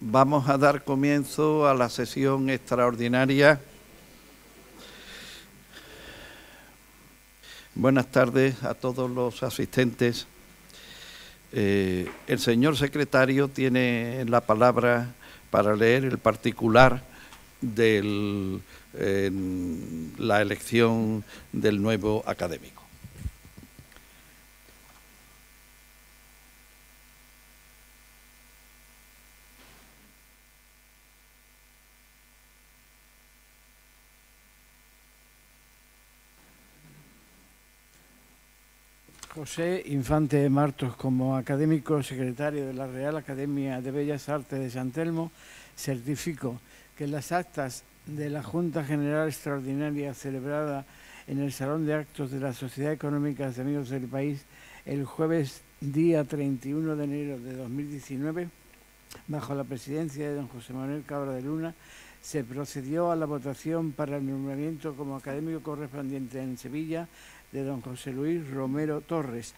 Vamos a dar comienzo a la sesión extraordinaria. Buenas tardes a todos los asistentes. El señor secretario tiene la palabra para leer el particular de la elección del nuevo académico. José Infante Martos, como académico secretario de la Real Academia de Bellas Artes de San Telmo, certifico que las actas de la Junta General Extraordinaria celebrada en el Salón de Actos de la Sociedad Económica de Amigos del País el jueves día 31 de enero de 2019, bajo la presidencia de don José Manuel Cabra de Luna, se procedió a la votación para el nombramiento como académico correspondiente en Sevilla de don José Luis Romero Torres,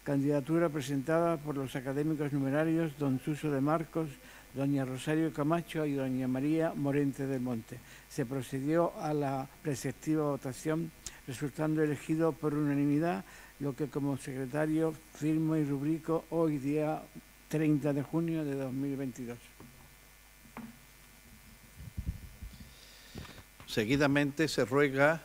candidatura presentada por los académicos numerarios don Suso de Marcos, doña Rosario Camacho y doña María Morente del Monte. Se procedió a la preceptiva votación, resultando elegido por unanimidad, lo que como secretario firmo y rubrico hoy día 30 de junio de 2022. Seguidamente se ruega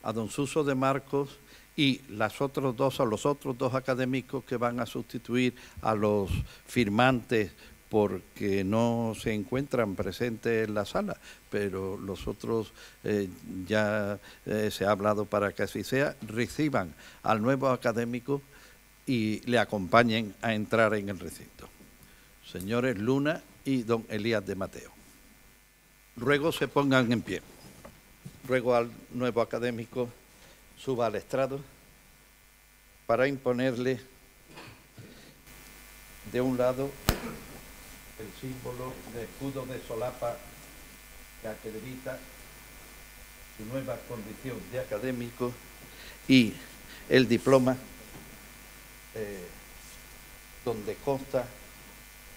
a don Suso de Marcos y los otros dos académicos que van a sustituir a los firmantes porque no se encuentran presentes en la sala, pero los otros ya se ha hablado para que así sea, reciban al nuevo académico y le acompañen a entrar en el recinto. Señores Luna y don Elías de Mateo. Ruego se pongan en pie. Ruego al nuevo académico suba al estrado para imponerle de un lado el símbolo de escudo de solapa que acredita su nueva condición de académico y el diploma donde consta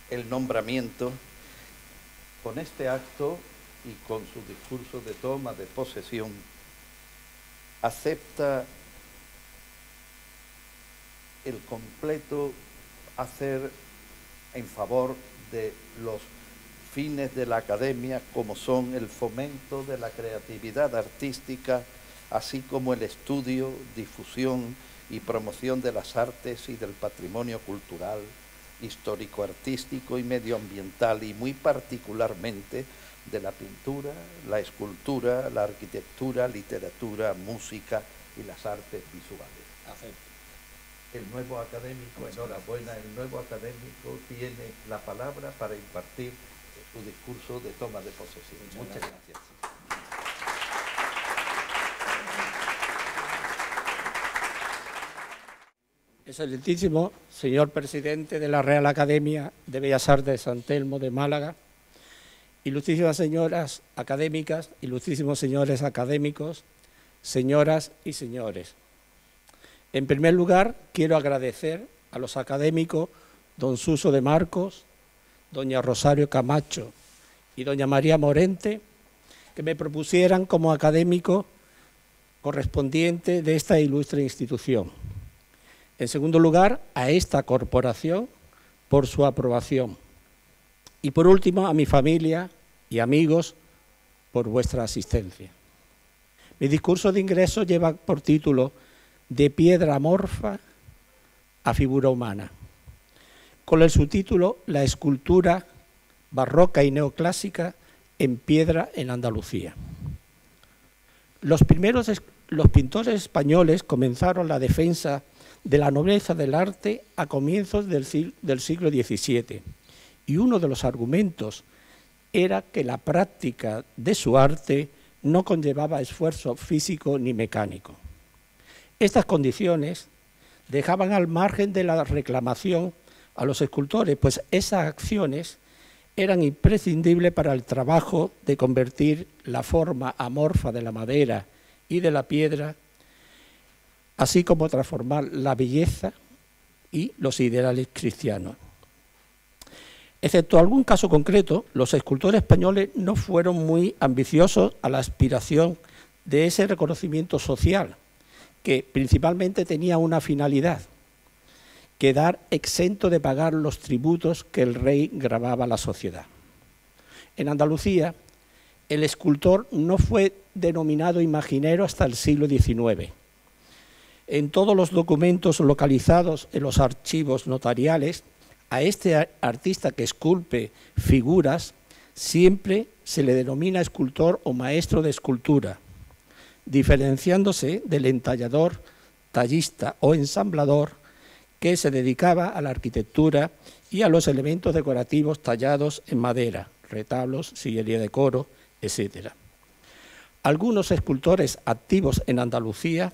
el nombramiento. Con este acto y con su discurso de toma de posesión, acepta el completo hacer en favor de los fines de la academia, como son el fomento de la creatividad artística, así como el estudio, difusión y promoción de las artes y del patrimonio cultural, histórico-artístico y medioambiental, y muy particularmente de la pintura, la escultura, la arquitectura, literatura, música y las artes visuales. Acepto. El nuevo académico, enhorabuena, el nuevo académico tiene la palabra para impartir su discurso de toma de posesión. Muchas gracias. Excelentísimo señor presidente de la Real Academia de Bellas Artes de San Telmo de Málaga, ilustrísimas señoras académicas, ilustrísimos señores académicos, señoras y señores. En primer lugar, quiero agradecer a los académicos don Suso de Marcos, doña Rosario Camacho y doña María Morente que me propusieran como académico correspondiente de esta ilustre institución. En segundo lugar, a esta corporación por su aprobación. Y por último, a mi familia y amigos por vuestra asistencia. Mi discurso de ingreso lleva por título De piedra amorfa a figura humana, con el subtítulo La escultura barroca y neoclásica en piedra en Andalucía. Los pintores españoles comenzaron la defensa de la nobleza del arte a comienzos del siglo XVII, y uno de los argumentos era que la práctica de su arte no conllevaba esfuerzo físico ni mecánico. Estas condiciones dejaban al margen de la reclamación a los escultores, pues esas acciones eran imprescindibles para el trabajo de convertir la forma amorfa de la madera y de la piedra, así como transformar la belleza y los ideales cristianos. Excepto algún caso concreto, los escultores españoles no fueron muy ambiciosos a la aspiración de ese reconocimiento social, que principalmente tenía una finalidad: quedar exento de pagar los tributos que el rey grababa a la sociedad. En Andalucía, el escultor no fue denominado imaginero hasta el siglo XIX. En todos los documentos localizados en los archivos notariales, a este artista que esculpe figuras siempre se le denomina escultor o maestro de escultura, diferenciándose del entallador, tallista o ensamblador que se dedicaba a la arquitectura y a los elementos decorativos tallados en madera, retablos, sillería de coro, etc. Algunos escultores activos en Andalucía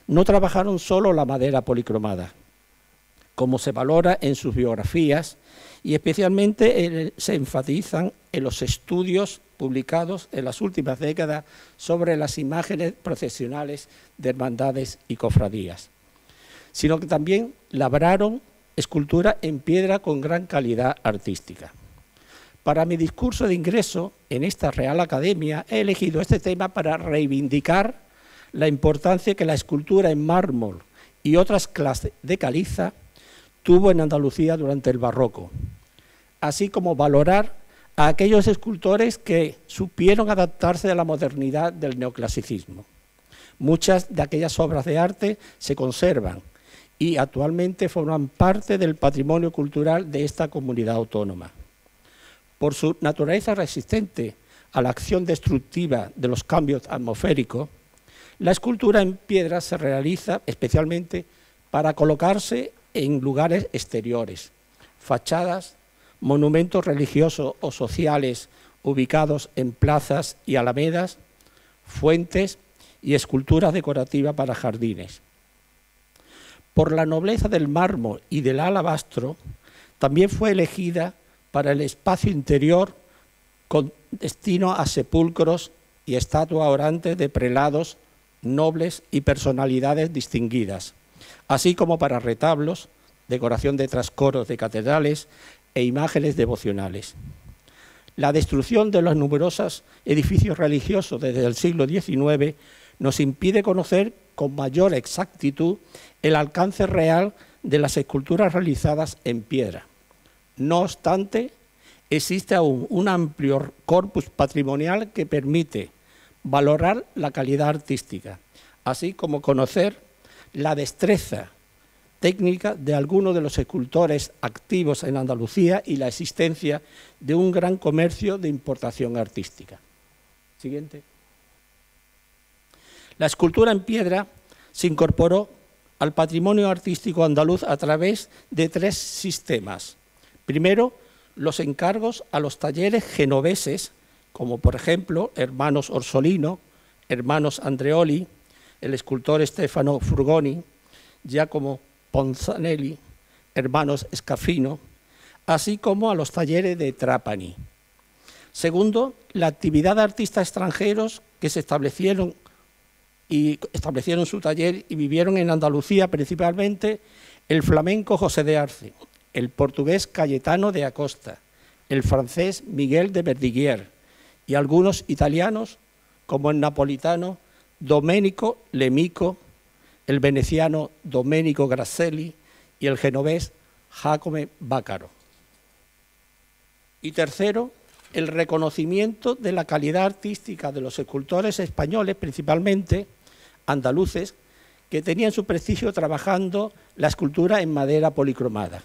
no trabajaron solo la madera policromada, como se valora en sus biografías, y especialmente se enfatizan en los estudios publicados en las últimas décadas sobre las imágenes procesionales de hermandades y cofradías, sino que también labraron escultura en piedra con gran calidad artística. Para mi discurso de ingreso en esta Real Academia he elegido este tema para reivindicar la importancia que la escultura en mármol y otras clases de caliza tuvo en Andalucía durante el Barroco, así como valorar a aquellos escultores que supieron adaptarse a la modernidad del neoclasicismo. Muchas de aquellas obras de arte se conservan y actualmente forman parte del patrimonio cultural de esta comunidad autónoma. Por su naturaleza resistente a la acción destructiva de los cambios atmosféricos, la escultura en piedra se realiza especialmente para colocarse en lugares exteriores, fachadas, monumentos religiosos o sociales ubicados en plazas y alamedas, fuentes y esculturas decorativas para jardines. Por la nobleza del mármol y del alabastro, también fue elegida para el espacio interior con destino a sepulcros y estatuas orantes de prelados, nobles y personalidades distinguidas, así como para retablos, decoración de trascoros de catedrales e imágenes devocionales. La destrucción de los numerosos edificios religiosos desde el siglo XIX nos impide conocer con mayor exactitud el alcance real de las esculturas realizadas en piedra. No obstante, existe aún un amplio corpus patrimonial que permite valorar la calidad artística, así como conocer la destreza técnica de algunos de los escultores activos en Andalucía y la existencia de un gran comercio de importación artística. Siguiente. La escultura en piedra se incorporó al patrimonio artístico andaluz a través de 3 sistemas. Primero, los encargos a los talleres genoveses, como por ejemplo hermanos Orsolino, hermanos Andreoli, el escultor Stefano Frugoni, Giacomo Ponzanelli, hermanos Scafino, así como a los talleres de Trapani. Segundo, la actividad de artistas extranjeros que se establecieron su taller y vivieron en Andalucía, principalmente el flamenco José de Arce, el portugués Cayetano de Acosta, el francés Miguel de Verdiguier y algunos italianos como el napolitano Domenico Lemico, el veneciano Domenico Grasselli y el genovés Giacomo Bácaro. Y tercero, el reconocimiento de la calidad artística de los escultores españoles, principalmente andaluces, que tenían su prestigio trabajando la escultura en madera policromada.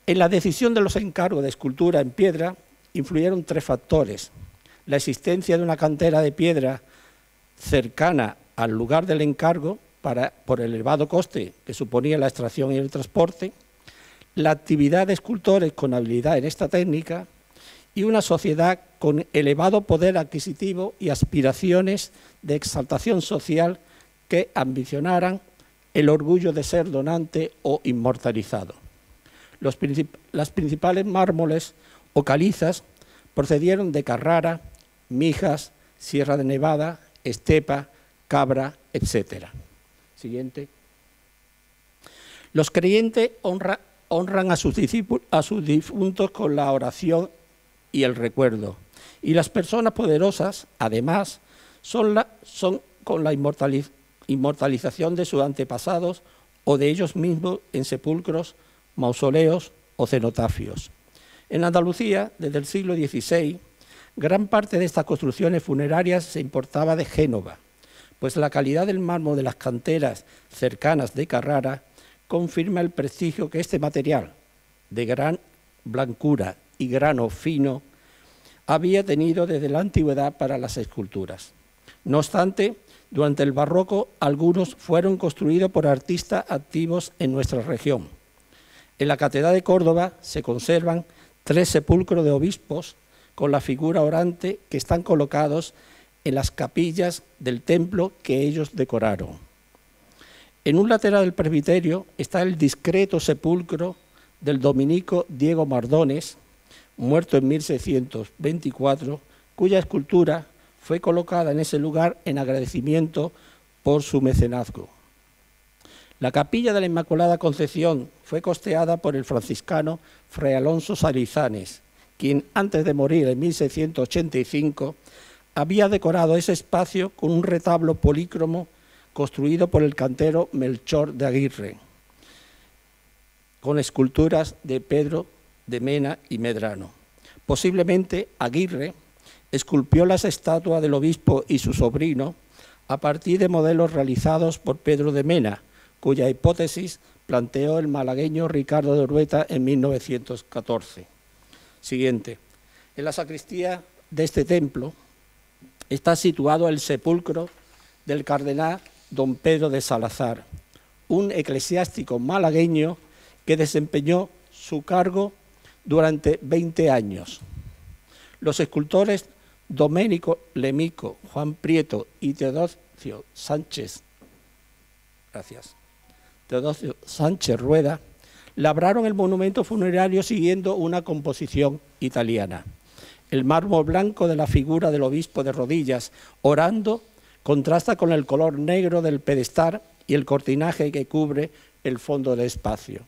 En la decisión de los encargos de escultura en piedra influyeron 3 factores: la existencia de una cantera de piedra cercana al lugar del encargo por el elevado coste que suponía la extracción y el transporte, la actividad de escultores con habilidad en esta técnica y una sociedad con elevado poder adquisitivo y aspiraciones de exaltación social que ambicionaran el orgullo de ser donante o inmortalizado. Las principales mármoles o calizas procedieron de Carrara, Mijas, Sierra de Nevada, Estepa, Cabra, etc. Siguiente. Los creyentes honran a sus difuntos con la oración y el recuerdo. Y las personas poderosas, además, son con la inmortalización de sus antepasados o de ellos mismos en sepulcros, mausoleos o cenotafios. En Andalucía, desde el siglo XVI, gran parte de estas construcciones funerarias se importaba de Génova, pues la calidad del mármol de las canteras cercanas de Carrara confirma el prestigio que este material, de gran blancura y grano fino, había tenido desde la antigüedad para las esculturas. No obstante, durante el barroco, algunos fueron construidos por artistas activos en nuestra región. En la Catedral de Córdoba se conservan 3 sepulcros de obispos con la figura orante que están colocados en las capillas del templo que ellos decoraron. En un lateral del presbiterio está el discreto sepulcro del dominico Diego Mardones, muerto en 1624, cuya escultura fue colocada en ese lugar en agradecimiento por su mecenazgo. La capilla de la Inmaculada Concepción fue costeada por el franciscano Fray Alonso Salizanes, quien antes de morir en 1685 había decorado ese espacio con un retablo polícromo construido por el cantero Melchor de Aguirre, con esculturas de Pedro de Mena y Medrano. Posiblemente Aguirre esculpió las estatuas del obispo y su sobrino a partir de modelos realizados por Pedro de Mena, cuya hipótesis planteó el malagueño Ricardo de Urueta en 1914. Siguiente. En la sacristía de este templo está situado el sepulcro del cardenal don Pedro de Salazar, un eclesiástico malagueño que desempeñó su cargo durante 20 años. Los escultores Doménico Lemico, Juan Prieto y Teodosio Sánchez Rueda labraron el monumento funerario siguiendo una composición italiana. El mármol blanco de la figura del obispo de rodillas, orando, contrasta con el color negro del pedestal y el cortinaje que cubre el fondo del espacio.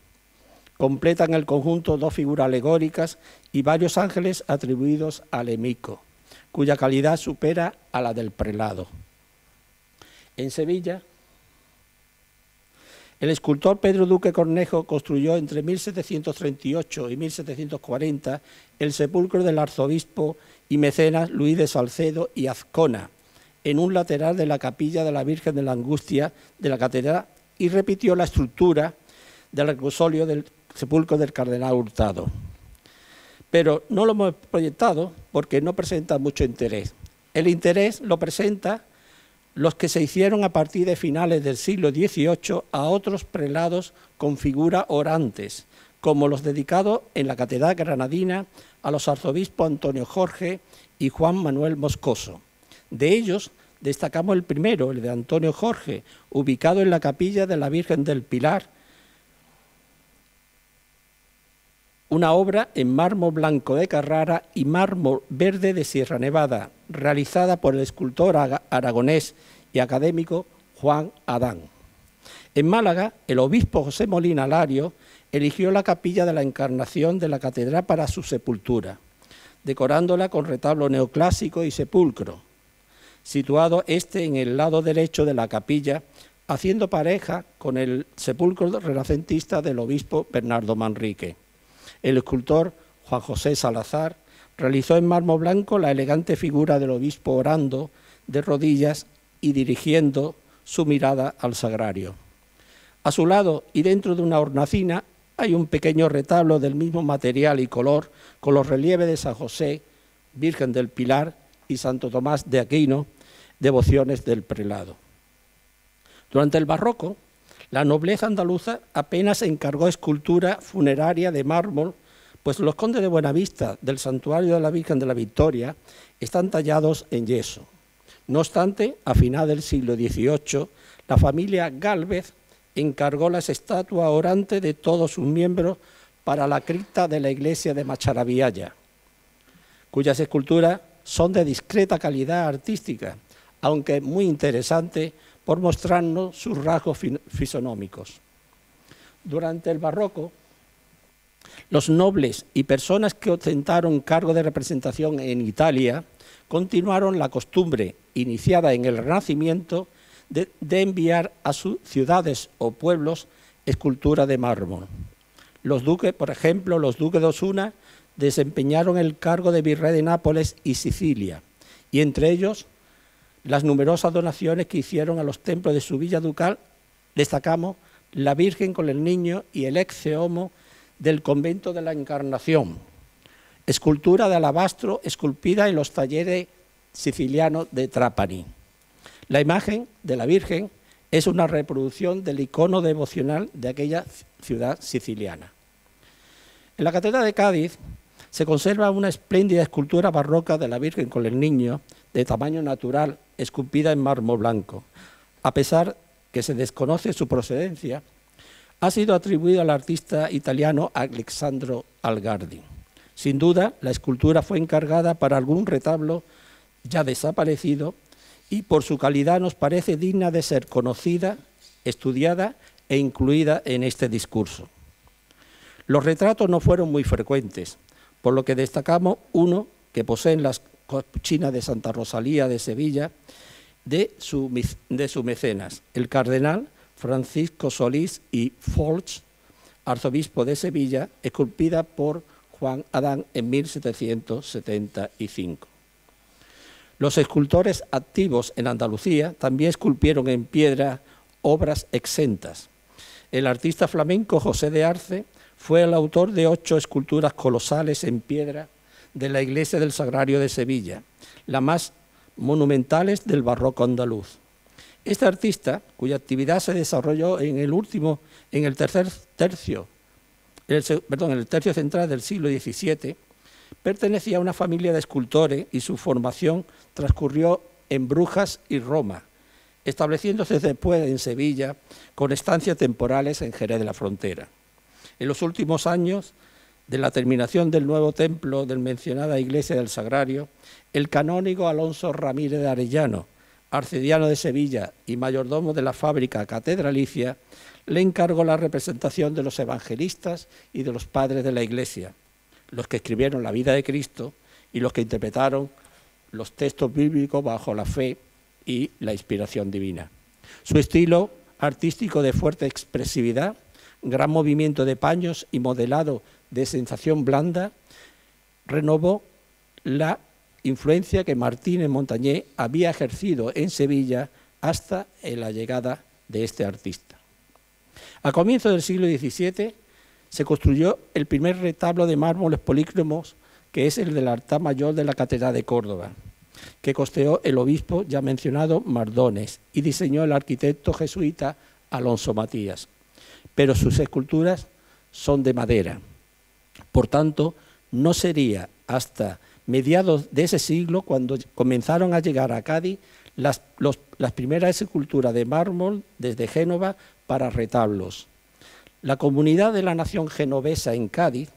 Completan el conjunto 2 figuras alegóricas y varios ángeles atribuidos a Lemico, cuya calidad supera a la del prelado. En Sevilla, el escultor Pedro Duque Cornejo construyó entre 1738 y 1740 el sepulcro del arzobispo y mecenas Luis de Salcedo y Azcona, en un lateral de la capilla de la Virgen de la Angustia de la catedral, y repitió la estructura del reclusorio del sepulcro del cardenal Hurtado. Pero no lo hemos proyectado porque no presenta mucho interés. El interés lo presenta los que se hicieron a partir de finales del siglo XVIII a otros prelados con figuras orantes, como los dedicados en la catedral granadina a los arzobispos Antonio Jorge y Juan Manuel Moscoso. De ellos destacamos el primero, el de Antonio Jorge, ubicado en la capilla de la Virgen del Pilar, una obra en mármol blanco de Carrara y mármol verde de Sierra Nevada, realizada por el escultor aragonés y académico Juan Adán. En Málaga, el obispo José Molina Lario eligió la capilla de la Encarnación de la catedral para su sepultura, decorándola con retablo neoclásico y sepulcro, situado en el lado derecho de la capilla, haciendo pareja con el sepulcro renacentista del obispo Bernardo Manrique. El escultor Juan José Salazar realizó en mármol blanco la elegante figura del obispo orando de rodillas y dirigiendo su mirada al sagrario. A su lado y dentro de una hornacina hay un pequeño retablo del mismo material y color con los relieves de San José, Virgen del Pilar y Santo Tomás de Aquino, devociones del prelado. Durante el barroco, la nobleza andaluza apenas encargó escultura funeraria de mármol, pues los condes de Buenavista del Santuario de la Virgen de la Victoria están tallados en yeso. No obstante, a final del siglo XVIII, la familia Gálvez encargó las estatuas orantes de todos sus miembros para la cripta de la iglesia de Macharabiaya, cuyas esculturas son de discreta calidad artística, aunque muy interesante por mostrarnos sus rasgos fisonómicos. Durante el barroco, Los nobles y personas que ostentaron cargo de representación en Italia continuaron la costumbre iniciada en el Renacimiento de enviar a sus ciudades o pueblos escultura de mármol. Los duques, por ejemplo, los duques de Osuna desempeñaron el cargo de virrey de Nápoles y Sicilia, y entre ellos las numerosas donaciones que hicieron a los templos de su villa ducal. Destacamos la Virgen con el Niño y el Ecce Homo del Convento de la Encarnación, escultura de alabastro esculpida en los talleres sicilianos de Trapani. La imagen de la Virgen es una reproducción del icono devocional de aquella ciudad siciliana. En la Catedral de Cádiz se conserva una espléndida escultura barroca de la Virgen con el Niño de tamaño natural, esculpida en mármol blanco. A pesar que se desconoce su procedencia, ha sido atribuida al artista italiano Alessandro Algardi. Sin duda, la escultura fue encargada para algún retablo ya desaparecido y por su calidad nos parece digna de ser conocida, estudiada e incluida en este discurso. Los retratos no fueron muy frecuentes, por lo que destacamos uno que poseen las Capuchinas de Santa Rosalía de Sevilla de su mecenas, el cardenal Francisco Solís y Folch, arzobispo de Sevilla, esculpida por Juan Adán en 1775. Los escultores activos en Andalucía también esculpieron en piedra obras exentas. El artista flamenco José de Arce fue el autor de 8 esculturas colosales en piedra de la iglesia del Sagrario de Sevilla, las más monumentales del barroco andaluz. Este artista, cuya actividad se desarrolló en el tercio central del siglo XVII, pertenecía a una familia de escultores y su formación transcurrió en Brujas y Roma, estableciéndose después en Sevilla con estancias temporales en Jerez de la Frontera. En los últimos años de la terminación del nuevo templo de la mencionada iglesia del Sagrario, el canónigo Alonso Ramírez de Arellano, arcediano de Sevilla y mayordomo de la fábrica catedralicia, le encargó la representación de los evangelistas y de los padres de la Iglesia, los que escribieron la vida de Cristo y los que interpretaron los textos bíblicos bajo la fe y la inspiración divina. Su estilo artístico de fuerte expresividad, gran movimiento de paños y modelado de sensación blanda, renovó la influencia que Martínez Montañé había ejercido en Sevilla hasta la llegada de este artista. A comienzos del siglo XVII se construyó el primer retablo de mármoles polícromos, que es el del altar mayor de la Catedral de Córdoba, que costeó el obispo ya mencionado Mardones y diseñó el arquitecto jesuita Alonso Matías. Pero sus esculturas son de madera. Por tanto, no sería hasta mediados de ese siglo cuando comenzaron a llegar a Cádiz las primeras esculturas de mármol desde Génova para retablos. La comunidad de la nación genovesa en Cádiz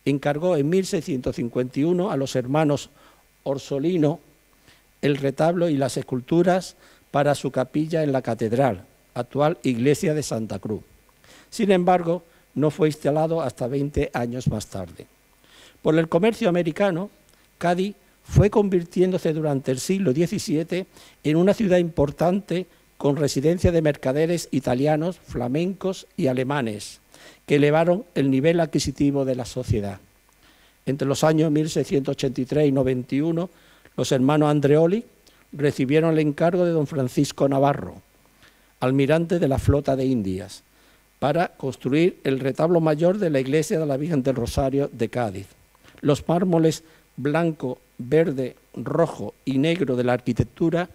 encargó en 1651 a los hermanos Orsolino el retablo y las esculturas para su capilla en la catedral, actual iglesia de Santa Cruz. Sin embargo, no fue instalado hasta 20 años más tarde. Por el comercio americano, Cádiz fue convirtiéndose durante el siglo XVII en una ciudad importante con residencia de mercaderes italianos, flamencos y alemanes, que elevaron el nivel adquisitivo de la sociedad. Entre los años 1683 y 91, los hermanos Andreoli recibieron el encargo de don Francisco Navarro, almirante de la flota de Indias, para construir el retablo mayor de la iglesia de la Virgen del Rosario de Cádiz. Los mármoles blanco, verde, rojo y negro de la arquitectura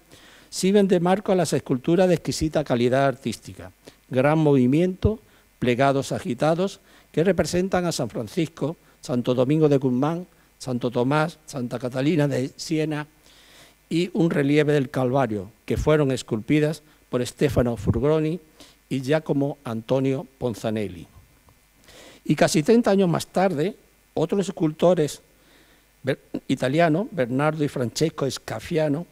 sirven de marco a las esculturas de exquisita calidad artística, gran movimiento, plegados agitados que representan a San Francisco, Santo Domingo de Guzmán, Santo Tomás, Santa Catalina de Siena y un relieve del Calvario, que fueron esculpidas por Stefano Furgoni y Giacomo Antonio Ponzanelli. Y casi 30 años más tarde, otros escultores italianos, Bernardo y Francesco Scafiano,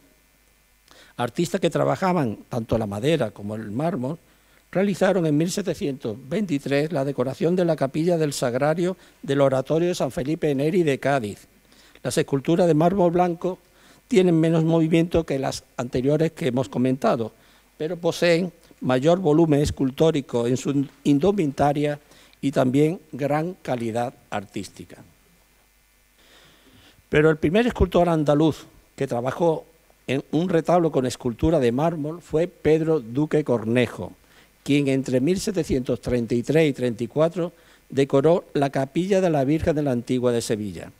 artistas que trabajaban tanto la madera como el mármol, realizaron en 1723 la decoración de la capilla del Sagrario del Oratorio de San Felipe Neri de Cádiz. Las esculturas de mármol blanco tienen menos movimiento que las anteriores que hemos comentado, pero poseen mayor volumen escultórico en su indumentaria y también gran calidad artística. Pero el primer escultor andaluz que trabajó en un retablo con escultura de mármol fue Pedro Duque Cornejo, quien entre 1733 y 34 decoró la capilla de la Virgen de la Antigua de Sevilla.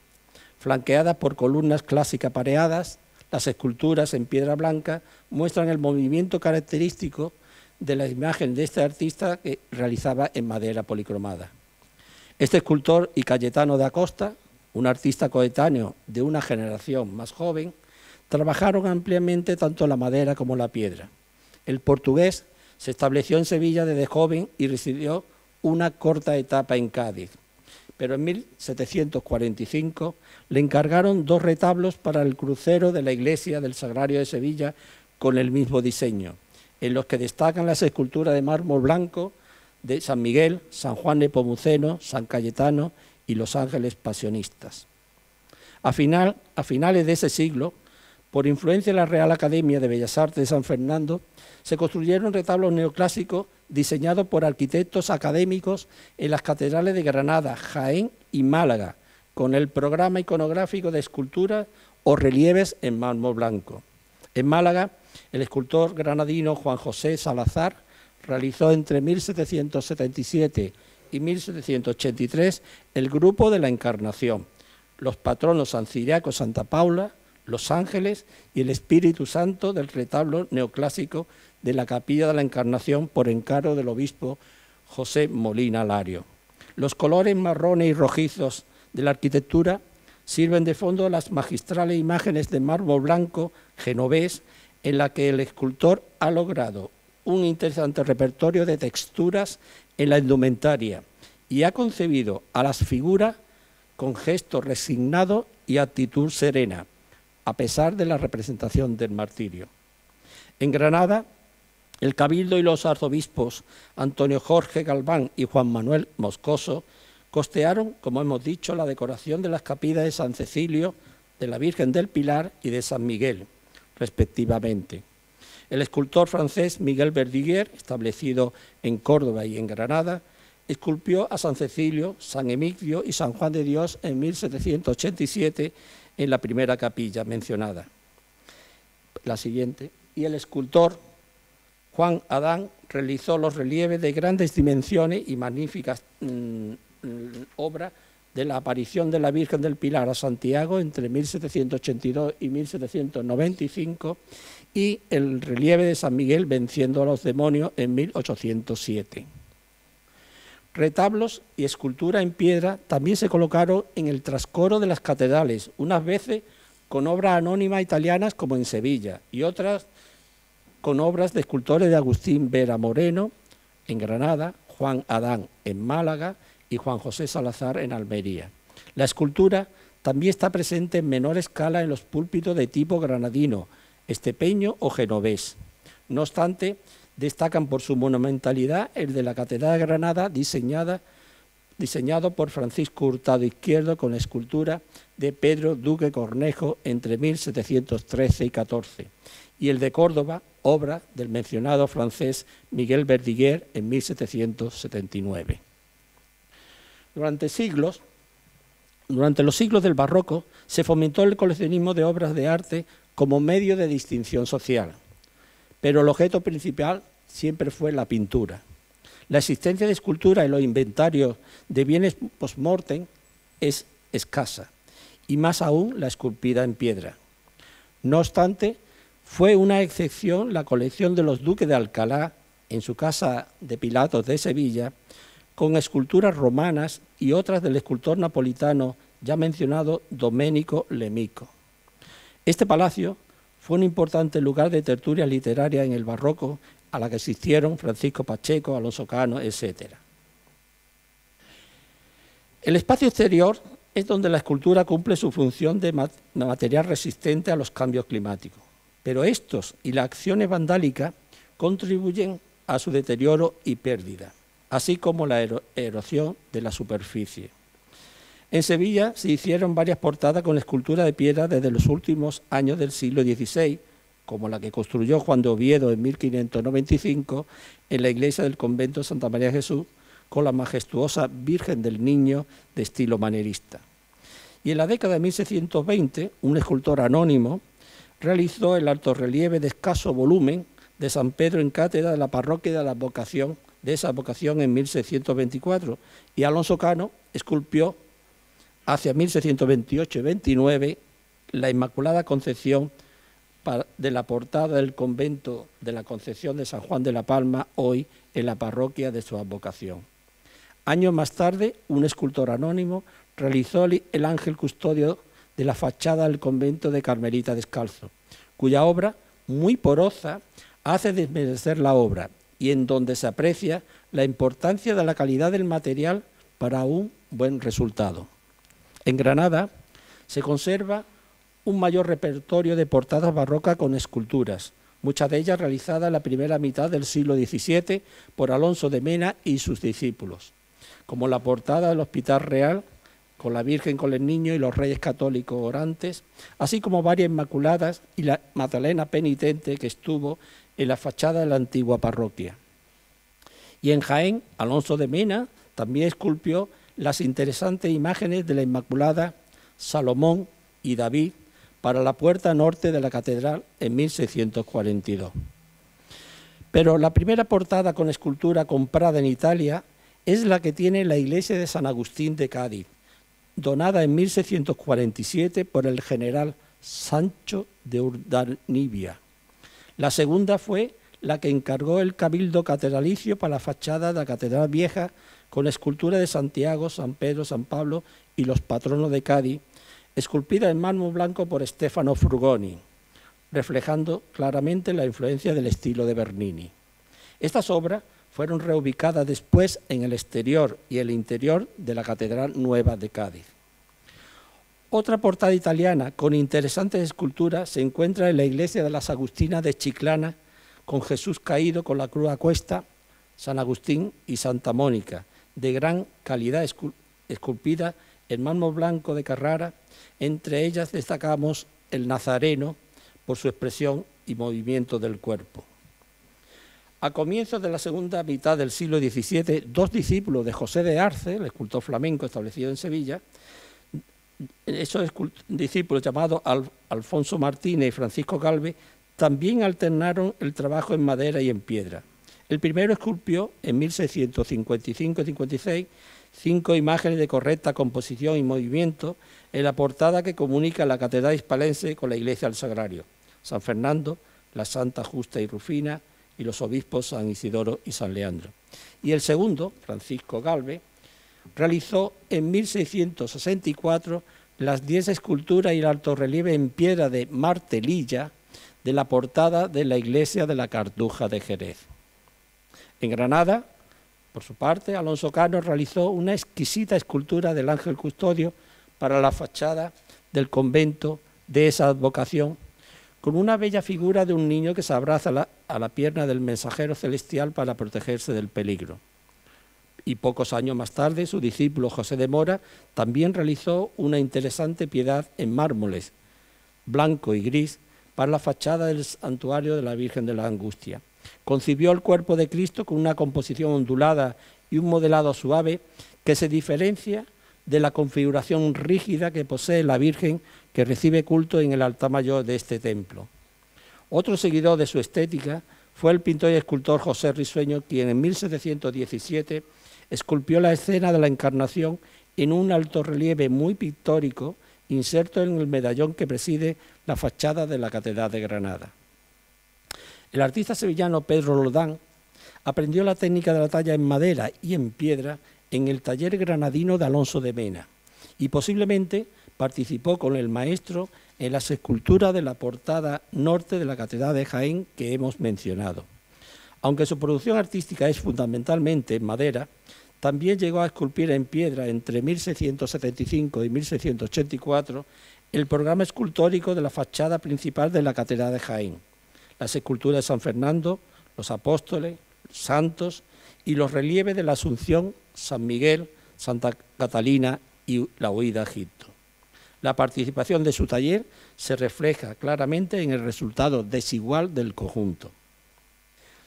Flanqueada por columnas clásicas pareadas, las esculturas en piedra blanca muestran el movimiento característico de la imagen de este artista que realizaba en madera policromada. Este escultor y Cayetano de Acosta, un artista coetáneo de una generación más joven, trabajaron ampliamente tanto la madera como la piedra. El portugués se estableció en Sevilla desde joven y residió una corta etapa en Cádiz, pero en 1745 le encargaron 2 retablos para el crucero de la iglesia del Sagrario de Sevilla con el mismo diseño, en los que destacan las esculturas de mármol blanco de San Miguel, San Juan Nepomuceno, San Cayetano y los ángeles pasionistas. A finales de ese siglo, por influencia de la Real Academia de Bellas Artes de San Fernando, se construyeron retablos neoclásicos diseñados por arquitectos académicos en las catedrales de Granada, Jaén y Málaga, con el programa iconográfico de esculturas o relieves en mármol blanco. En Málaga, el escultor granadino Juan José Salazar realizó entre 1777 y 1783 el Grupo de la Encarnación, los patronos San Ciriaco, Santa Paula, los ángeles y el Espíritu Santo del retablo neoclásico de la Capilla de la Encarnación por encargo del obispo José Molina Lario. Los colores marrones y rojizos de la arquitectura sirven de fondo a las magistrales imágenes de mármol blanco genovés en la que el escultor ha logrado un interesante repertorio de texturas en la indumentaria y ha concebido a las figuras con gesto resignado y actitud serena, a pesar de la representación del martirio. En Granada, el Cabildo y los arzobispos Antonio Jorge Galván y Juan Manuel Moscoso costearon, como hemos dicho, la decoración de las capillas de San Cecilio, de la Virgen del Pilar y de San Miguel, respectivamente. El escultor francés Miguel Verdiguer, establecido en Córdoba y en Granada, esculpió a San Cecilio, San Emigdio y San Juan de Dios en 1787 en la primera capilla mencionada. La siguiente. Y el escultor Juan Adán realizó los relieves de grandes dimensiones y magníficas obras de la aparición de la Virgen del Pilar a Santiago entre 1782 y 1795 y el relieve de San Miguel venciendo a los demonios en 1807. Retablos y escultura en piedra también se colocaron en el trascoro de las catedrales, unas veces con obras anónimas italianas como en Sevilla y otras con obras de escultores de Agustín Vera Moreno en Granada, Juan Adán en Málaga y Juan José Salazar en Almería. La escultura también está presente en menor escala en los púlpitos de tipo granadino, estepeño o genovés. No obstante, destacan por su monumentalidad el de la Catedral de Granada, diseñado por Francisco Hurtado Izquierdo con la escultura de Pedro Duque Cornejo entre 1713 y 14, y el de Córdoba, obra del mencionado francés Miguel Verdiguer en 1779. Durante los siglos del barroco se fomentó el coleccionismo de obras de arte como medio de distinción social, pero el objeto principal siempre fue la pintura. La existencia de escultura en los inventarios de bienes post-mortem es escasa, y más aún la esculpida en piedra. No obstante, fue una excepción la colección de los duques de Alcalá en su casa de Pilatos de Sevilla, con esculturas romanas y otras del escultor napolitano ya mencionado Domenico Lemico. Este palacio fue un importante lugar de tertulia literaria en el barroco, a la que asistieron Francisco Pacheco, Alonso Cano, etc. El espacio exterior es donde la escultura cumple su función de material resistente a los cambios climáticos, pero estos y las acciones vandálicas contribuyen a su deterioro y pérdida, así como la erosión de la superficie. En Sevilla se hicieron varias portadas con escultura de piedra desde los últimos años del siglo XVI, como la que construyó Juan de Oviedo en 1595 en la iglesia del convento de Santa María de Jesús, con la majestuosa Virgen del Niño de estilo manierista. Y en la década de 1620, un escultor anónimo realizó el altorrelieve de escaso volumen de San Pedro en cátedra de la parroquia de esa advocación en 1624, y Alonso Cano esculpió hacia 1628 y 29 la Inmaculada Concepción de la portada del convento de la Concepción de San Juan de la Palma, hoy en la parroquia de su advocación. Años más tarde, un escultor anónimo realizó el ángel custodio de la fachada del convento de Carmelita Descalzo, cuya obra, muy porosa, hace desmerecer la obra y en donde se aprecia la importancia de la calidad del material para un buen resultado. En Granada se conserva un mayor repertorio de portadas barrocas con esculturas, muchas de ellas realizadas en la primera mitad del siglo XVII por Alonso de Mena y sus discípulos, como la portada del Hospital Real, con la Virgen con el Niño y los Reyes Católicos orantes, así como varias Inmaculadas y la Magdalena Penitente que estuvo en la fachada de la antigua parroquia. Y en Jaén, Alonso de Mena también esculpió las interesantes imágenes de la Inmaculada, Salomón y David para la puerta norte de la catedral en 1642. Pero la primera portada con escultura comprada en Italia es la que tiene la iglesia de San Agustín de Cádiz, donada en 1647 por el general Sancho de Urdanibia. La segunda fue la que encargó el Cabildo Catedralicio para la fachada de la Catedral Vieja, con escultura de Santiago, San Pedro, San Pablo y los patronos de Cádiz, esculpida en mármol blanco por Stefano Frugoni, reflejando claramente la influencia del estilo de Bernini. Estas obras fueron reubicadas después en el exterior y el interior de la Catedral Nueva de Cádiz. Otra portada italiana con interesantes esculturas se encuentra en la iglesia de las Agustinas de Chiclana, con Jesús caído con la cruz a cuesta, San Agustín y Santa Mónica, de gran calidad esculpida en mármol blanco de Carrara. Entre ellas destacamos el Nazareno por su expresión y movimiento del cuerpo. A comienzos de la segunda mitad del siglo XVII, dos discípulos de José de Arce, el escultor flamenco establecido en Sevilla, esos discípulos llamados Alfonso Martínez y Francisco Galvez, también alternaron el trabajo en madera y en piedra. El primero esculpió en 1655 y 56 5 imágenes de correcta composición y movimiento en la portada que comunica la Catedral Hispalense con la Iglesia del Sagrario, San Fernando, la Santa Justa y Rufina y los obispos San Isidoro y San Leandro. Y el segundo, Francisco Galvez, realizó en 1664 las 10 esculturas y el altorrelieve en piedra de Martelilla de la portada de la iglesia de la Cartuja de Jerez. En Granada, por su parte, Alonso Cano realizó una exquisita escultura del ángel custodio para la fachada del convento de esa advocación, con una bella figura de un niño que se abraza a la pierna del mensajero celestial para protegerse del peligro. Y pocos años más tarde, su discípulo José de Mora también realizó una interesante piedad en mármoles, blanco y gris, para la fachada del santuario de la Virgen de la Angustia. Concibió el cuerpo de Cristo con una composición ondulada y un modelado suave que se diferencia de la configuración rígida que posee la Virgen que recibe culto en el altar mayor de este templo. Otro seguidor de su estética fue el pintor y escultor José Risueño, quien en 1717 esculpió la escena de la Encarnación en un altorrelieve muy pictórico inserto en el medallón que preside la fachada de la Catedral de Granada. El artista sevillano Pedro Roldán aprendió la técnica de la talla en madera y en piedra en el taller granadino de Alonso de Mena y posiblemente participó con el maestro en las esculturas de la portada norte de la Catedral de Jaén que hemos mencionado. Aunque su producción artística es fundamentalmente en madera, también llegó a esculpir en piedra entre 1675 y 1684 el programa escultórico de la fachada principal de la Catedral de Jaén, las esculturas de San Fernando, los apóstoles, santos y los relieves de la Asunción, San Miguel, Santa Catalina y la huida a Egipto. La participación de su taller se refleja claramente en el resultado desigual del conjunto.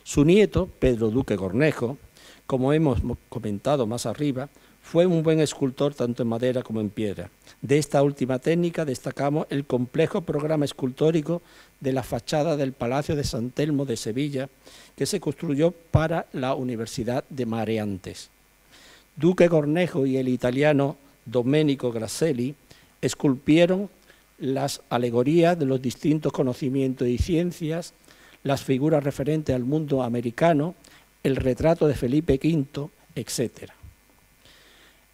Su nieto, Pedro Duque Cornejo, como hemos comentado más arriba, fue un buen escultor tanto en madera como en piedra. De esta última técnica destacamos el complejo programa escultórico de la fachada del Palacio de San Telmo de Sevilla, que se construyó para la Universidad de Mariantes. Duque Cornejo y el italiano Domenico Grasselli esculpieron las alegorías de los distintos conocimientos y ciencias, las figuras referentes al mundo americano, el retrato de Felipe V, etc.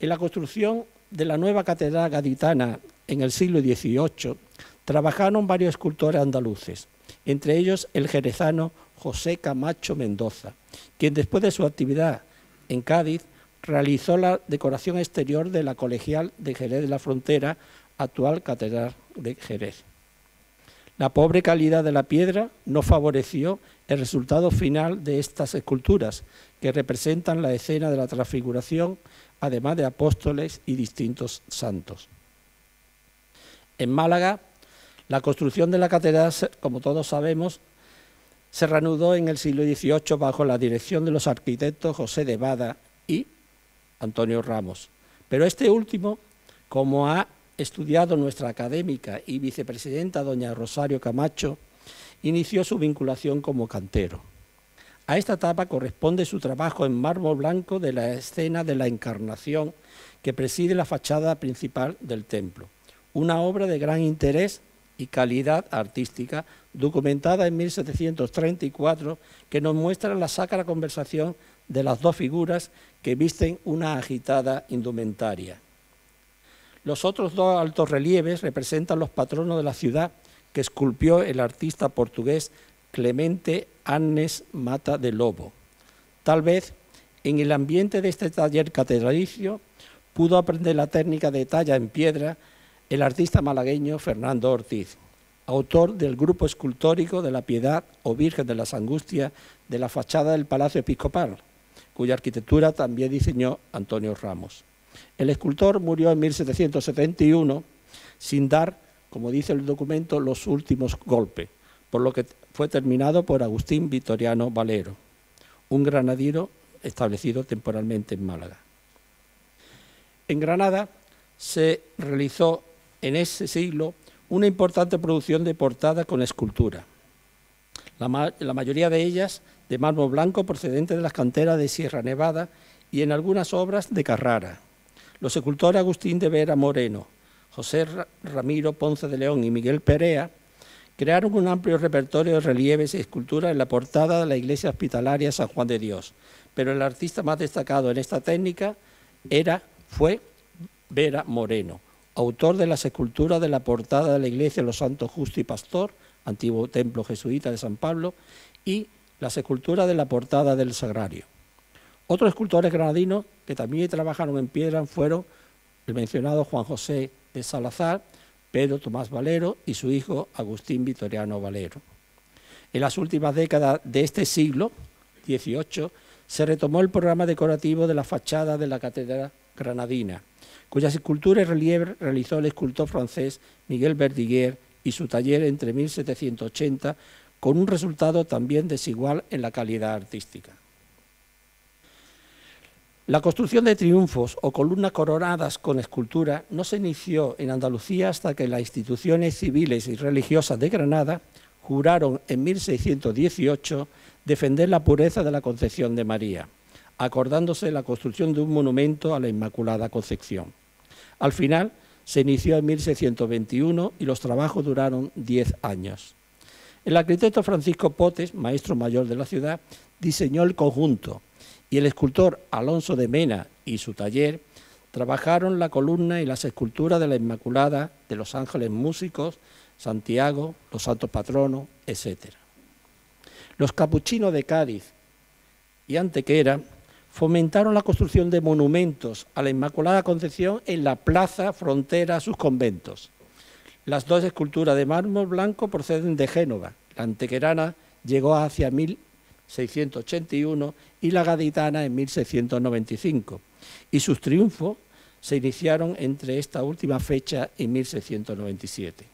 En la construcción de la nueva catedral gaditana en el siglo XVIII trabajaron varios escultores andaluces, entre ellos el jerezano José Camacho Mendoza, quien después de su actividad en Cádiz realizó la decoración exterior de la Colegial de Jerez de la Frontera, actual Catedral de Jerez. La pobre calidad de la piedra no favoreció el resultado final de estas esculturas, que representan la escena de la Transfiguración, además de apóstoles y distintos santos. En Málaga, la construcción de la catedral, como todos sabemos, se reanudó en el siglo XVIII bajo la dirección de los arquitectos José de Bada y Antonio Ramos. Pero este último, como ha estudiado nuestra académica y vicepresidenta doña Rosario Camacho, inició su vinculación como cantero. A esta etapa corresponde su trabajo en mármol blanco de la escena de la Encarnación que preside la fachada principal del templo, una obra de gran interés y calidad artística documentada en 1734 que nos muestra la sacra conversación de las dos figuras que visten una agitada indumentaria. Los otros dos altos relieves representan los patronos de la ciudad que esculpió el artista portugués Clemente Arnes Mata de Lobo. Tal vez en el ambiente de este taller catedralicio pudo aprender la técnica de talla en piedra el artista malagueño Fernando Ortiz, autor del grupo escultórico de la Piedad o Virgen de las Angustias de la fachada del Palacio Episcopal, cuya arquitectura también diseñó Antonio Ramos. El escultor murió en 1771 sin dar, como dice el documento, los últimos golpes, por lo que fue terminado por Agustín Vitoriano Valero, un granadino establecido temporalmente en Málaga. En Granada se realizó en ese siglo una importante producción de portadas con escultura, la mayoría de ellas de mármol blanco procedente de las canteras de Sierra Nevada y en algunas obras de Carrara. Los escultores Agustín de Vera Moreno, José Ramiro Ponce de León y Miguel Perea crearon un amplio repertorio de relieves y esculturas en la portada de la iglesia hospitalaria San Juan de Dios, pero el artista más destacado en esta técnica fue Vera Moreno, autor de las esculturas de la portada de la iglesia de los Santos Justo y Pastor, antiguo templo jesuita de San Pablo, y las esculturas de la portada del Sagrario. Otros escultores granadinos que también trabajaron en piedra fueron el mencionado Juan José de Salazar, Pedro Tomás Valero y su hijo Agustín Vitoriano Valero. En las últimas décadas de este siglo XVIII se retomó el programa decorativo de la fachada de la catedral granadina, cuyas esculturas y relieves realizó el escultor francés Miguel Verdiguer y su taller entre 1780, con un resultado también desigual en la calidad artística. La construcción de triunfos o columnas coronadas con escultura no se inició en Andalucía hasta que las instituciones civiles y religiosas de Granada juraron en 1618 defender la pureza de la Concepción de María, acordándose la construcción de un monumento a la Inmaculada Concepción. Al final se inició en 1621 y los trabajos duraron 10 años. El arquitecto Francisco Potes, maestro mayor de la ciudad, diseñó el conjunto, y el escultor Alonso de Mena y su taller trabajaron la columna y las esculturas de la Inmaculada, de los ángeles músicos, Santiago, los santos patronos, etc. Los capuchinos de Cádiz y Antequera fomentaron la construcción de monumentos a la Inmaculada Concepción en la plaza frontera a sus conventos. Las dos esculturas de mármol blanco proceden de Génova. La antequerana llegó hacia 1681 y la gaditana en 1695, y sus triunfos se iniciaron entre esta última fecha y 1697.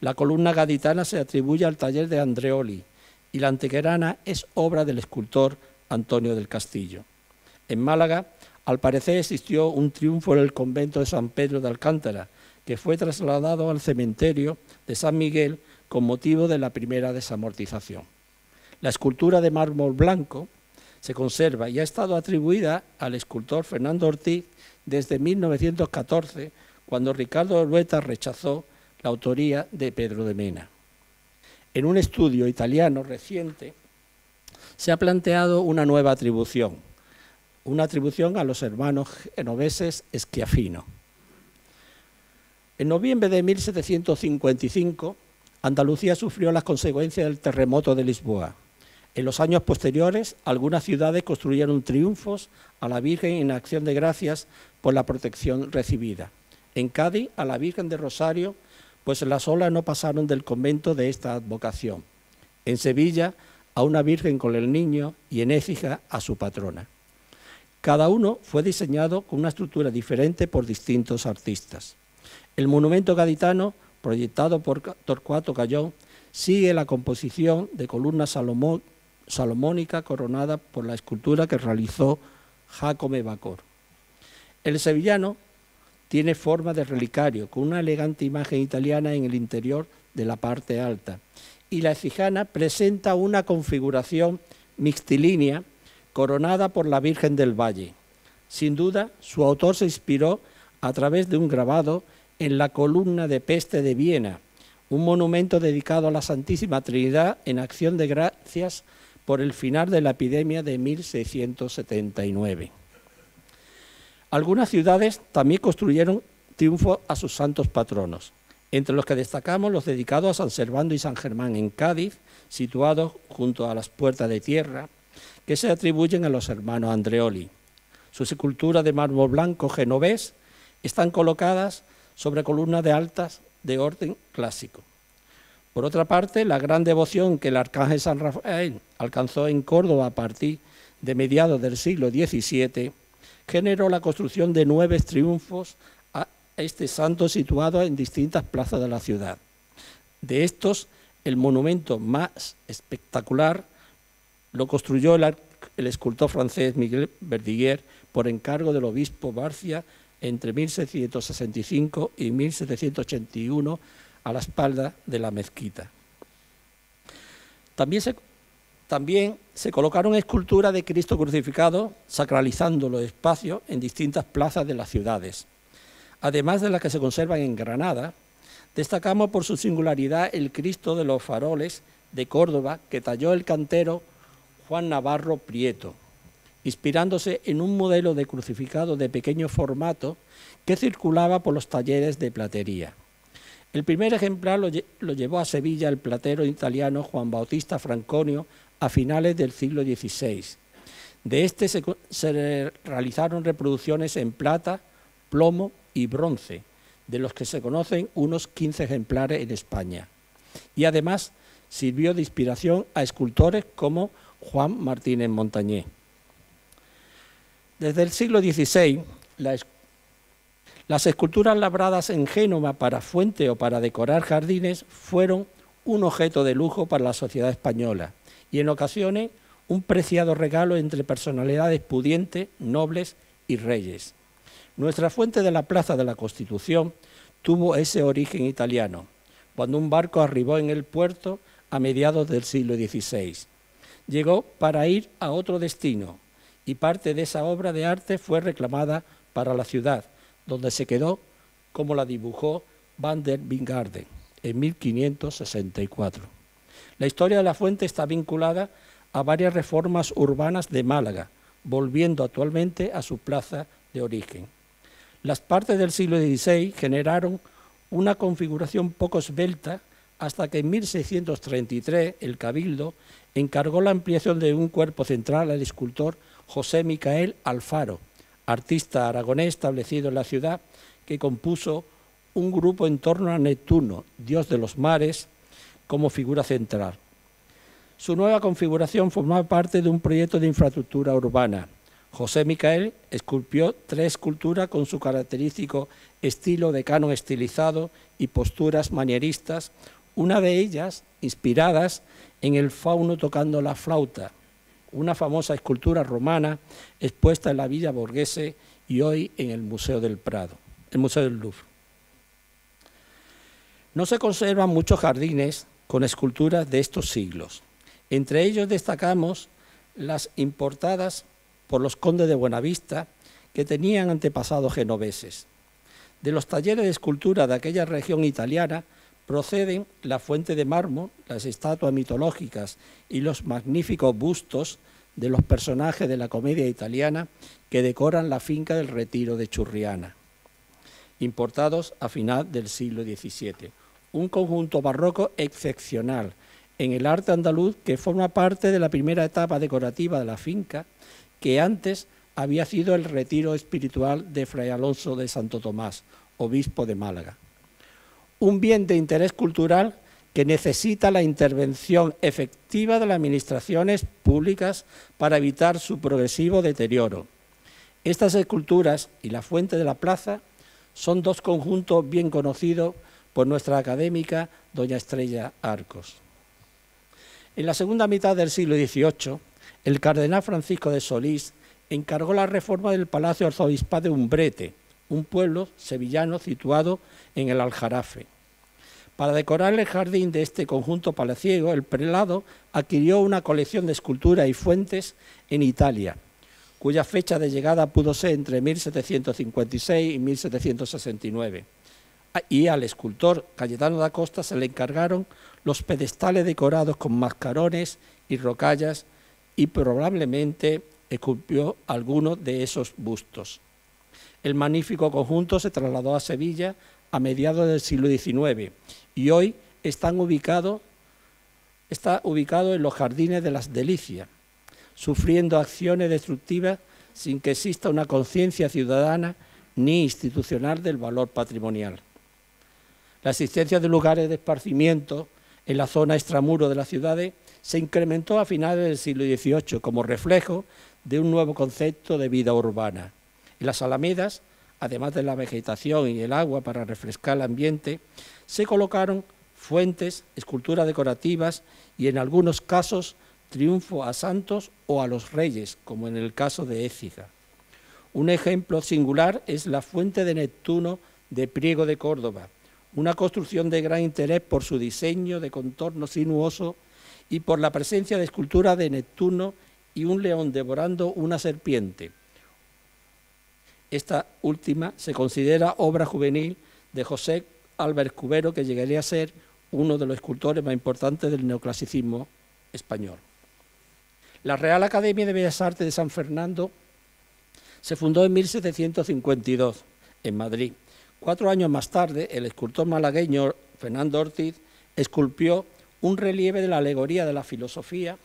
La columna gaditana se atribuye al taller de Andreoli y la antequerana es obra del escultor Antonio del Castillo. En Málaga, al parecer, existió un triunfo en el convento de San Pedro de Alcántara, que fue trasladado al cementerio de San Miguel con motivo de la primera desamortización. La escultura de mármol blanco se conserva y ha estado atribuida al escultor Fernando Ortiz desde 1914, cuando Ricardo Orueta rechazó la autoría de Pedro de Mena. En un estudio italiano reciente se ha planteado una nueva atribución, a los hermanos genoveses Schiaffino. En noviembre de 1755, Andalucía sufrió las consecuencias del terremoto de Lisboa. En los años posteriores, algunas ciudades construyeron triunfos a la Virgen en acción de gracias por la protección recibida. En Cádiz, a la Virgen de Rosario, pues las olas no pasaron del convento de esta advocación. En Sevilla, a una Virgen con el Niño y en Écija a su patrona. Cada uno fue diseñado con una estructura diferente por distintos artistas. El monumento gaditano, proyectado por Torcuato Cayón, sigue la composición de columna salomónica coronada por la escultura que realizó Jacome Bacor. El sevillano tiene forma de relicario, con una elegante imagen italiana en el interior de la parte alta, y la écijana presenta una configuración mixtilínea coronada por la Virgen del Valle. Sin duda, su autor se inspiró a través de un grabado en la columna de Peste de Viena, un monumento dedicado a la Santísima Trinidad en acción de gracias por el final de la epidemia de 1679. Algunas ciudades también construyeron triunfos a sus santos patronos, entre los que destacamos los dedicados a San Servando y San Germán en Cádiz, situados junto a las Puertas de Tierra, que se atribuyen a los hermanos Andreoli. Sus esculturas de mármol blanco genovés están colocadas sobre columnas de altas de orden clásico. Por otra parte, la gran devoción que el arcángel San Rafael alcanzó en Córdoba a partir de mediados del siglo XVII generó la construcción de 9 triunfos a este santo situado en distintas plazas de la ciudad. De estos, el monumento más espectacular lo construyó el escultor francés Miguel Verdiguer por encargo del obispo Barcia entre 1765 y 1781 a la espalda de la mezquita. También se colocaron esculturas de Cristo crucificado, sacralizando los espacios en distintas plazas de las ciudades. Además de las que se conservan en Granada, destacamos por su singularidad el Cristo de los Faroles de Córdoba, que talló el cantero Juan Navarro Prieto, inspirándose en un modelo de crucificado de pequeño formato que circulaba por los talleres de platería. El primer ejemplar lo llevó a Sevilla el platero italiano Juan Bautista Franconio a finales del siglo XVI. De este se realizaron reproducciones en plata, plomo y bronce, de los que se conocen unos 15 ejemplares en España. Y además sirvió de inspiración a escultores como Juan Martínez Montañé. Desde el siglo XVI, las esculturas labradas en Génova para fuente o para decorar jardines fueron un objeto de lujo para la sociedad española y en ocasiones un preciado regalo entre personalidades pudientes, nobles y reyes. Nuestra fuente de la Plaza de la Constitución tuvo ese origen italiano, cuando un barco arribó en el puerto a mediados del siglo XVI. Llegó para ir a otro destino y parte de esa obra de arte fue reclamada para la ciudad, donde se quedó como la dibujó Van der Bingarden en 1564. La historia de la fuente está vinculada a varias reformas urbanas de Málaga, volviendo actualmente a su plaza de origen. Las partes del siglo XVI generaron una configuración poco esbelta hasta que en 1633 el Cabildo encargó la ampliación de un cuerpo central al escultor José Micael Alfaro, artista aragonés establecido en la ciudad, que compuso un grupo en torno a Neptuno, dios de los mares, como figura central. Su nueva configuración formaba parte de un proyecto de infraestructura urbana. José Micael esculpió 3 esculturas con su característico estilo de canon estilizado y posturas manieristas, una de ellas inspiradas en el fauno tocando la flauta, una famosa escultura romana expuesta en la Villa Borghese y hoy en el Museo del Prado, el Museo del Louvre. No se conservan muchos jardines con esculturas de estos siglos. Entre ellos destacamos las importadas por los condes de Buenavista, que tenían antepasados genoveses. De los talleres de escultura de aquella región italiana proceden la fuente de mármol, las estatuas mitológicas y los magníficos bustos de los personajes de la comedia italiana que decoran la finca del Retiro de Churriana, importados a final del siglo XVII. Un conjunto barroco excepcional en el arte andaluz que forma parte de la primera etapa decorativa de la finca, que antes había sido el retiro espiritual de Fray Alonso de Santo Tomás, obispo de Málaga. Un bien de interés cultural que necesita la intervención efectiva de las administraciones públicas para evitar su progresivo deterioro. Estas esculturas y la fuente de la plaza son 2 conjuntos bien conocidos por nuestra académica doña Estrella Arcos. En la segunda mitad del siglo XVIII, el cardenal Francisco de Solís encargó la reforma del Palacio Arzobispal de Umbrete, un pueblo sevillano situado en el Aljarafe. Para decorar el jardín de este conjunto palaciego, el prelado adquirió una colección de esculturas y fuentes en Italia, cuya fecha de llegada pudo ser entre 1756 y 1769. Y al escultor Cayetano da Costa se le encargaron los pedestales decorados con mascarones y rocallas y probablemente esculpió algunos de esos bustos. El magnífico conjunto se trasladó a Sevilla a mediados del siglo XIX y hoy está ubicado en los Jardines de las Delicias, sufriendo acciones destructivas sin que exista una conciencia ciudadana ni institucional del valor patrimonial. La existencia de lugares de esparcimiento en la zona extramuro de las ciudades se incrementó a finales del siglo XVIII como reflejo de un nuevo concepto de vida urbana. En las alamedas, además de la vegetación y el agua para refrescar el ambiente, se colocaron fuentes, esculturas decorativas y en algunos casos triunfo a santos o a los reyes, como en el caso de Écija. Un ejemplo singular es la fuente de Neptuno de Priego de Córdoba, una construcción de gran interés por su diseño de contorno sinuoso y por la presencia de escultura de Neptuno y un león devorando una serpiente. Esta última se considera obra juvenil de José Álvarez Cubero, que llegaría a ser uno de los escultores más importantes del neoclasicismo español. La Real Academia de Bellas Artes de San Fernando se fundó en 1752 en Madrid. 4 años más tarde, el escultor malagueño Fernando Ortiz esculpió un relieve de la alegoría de la filosofía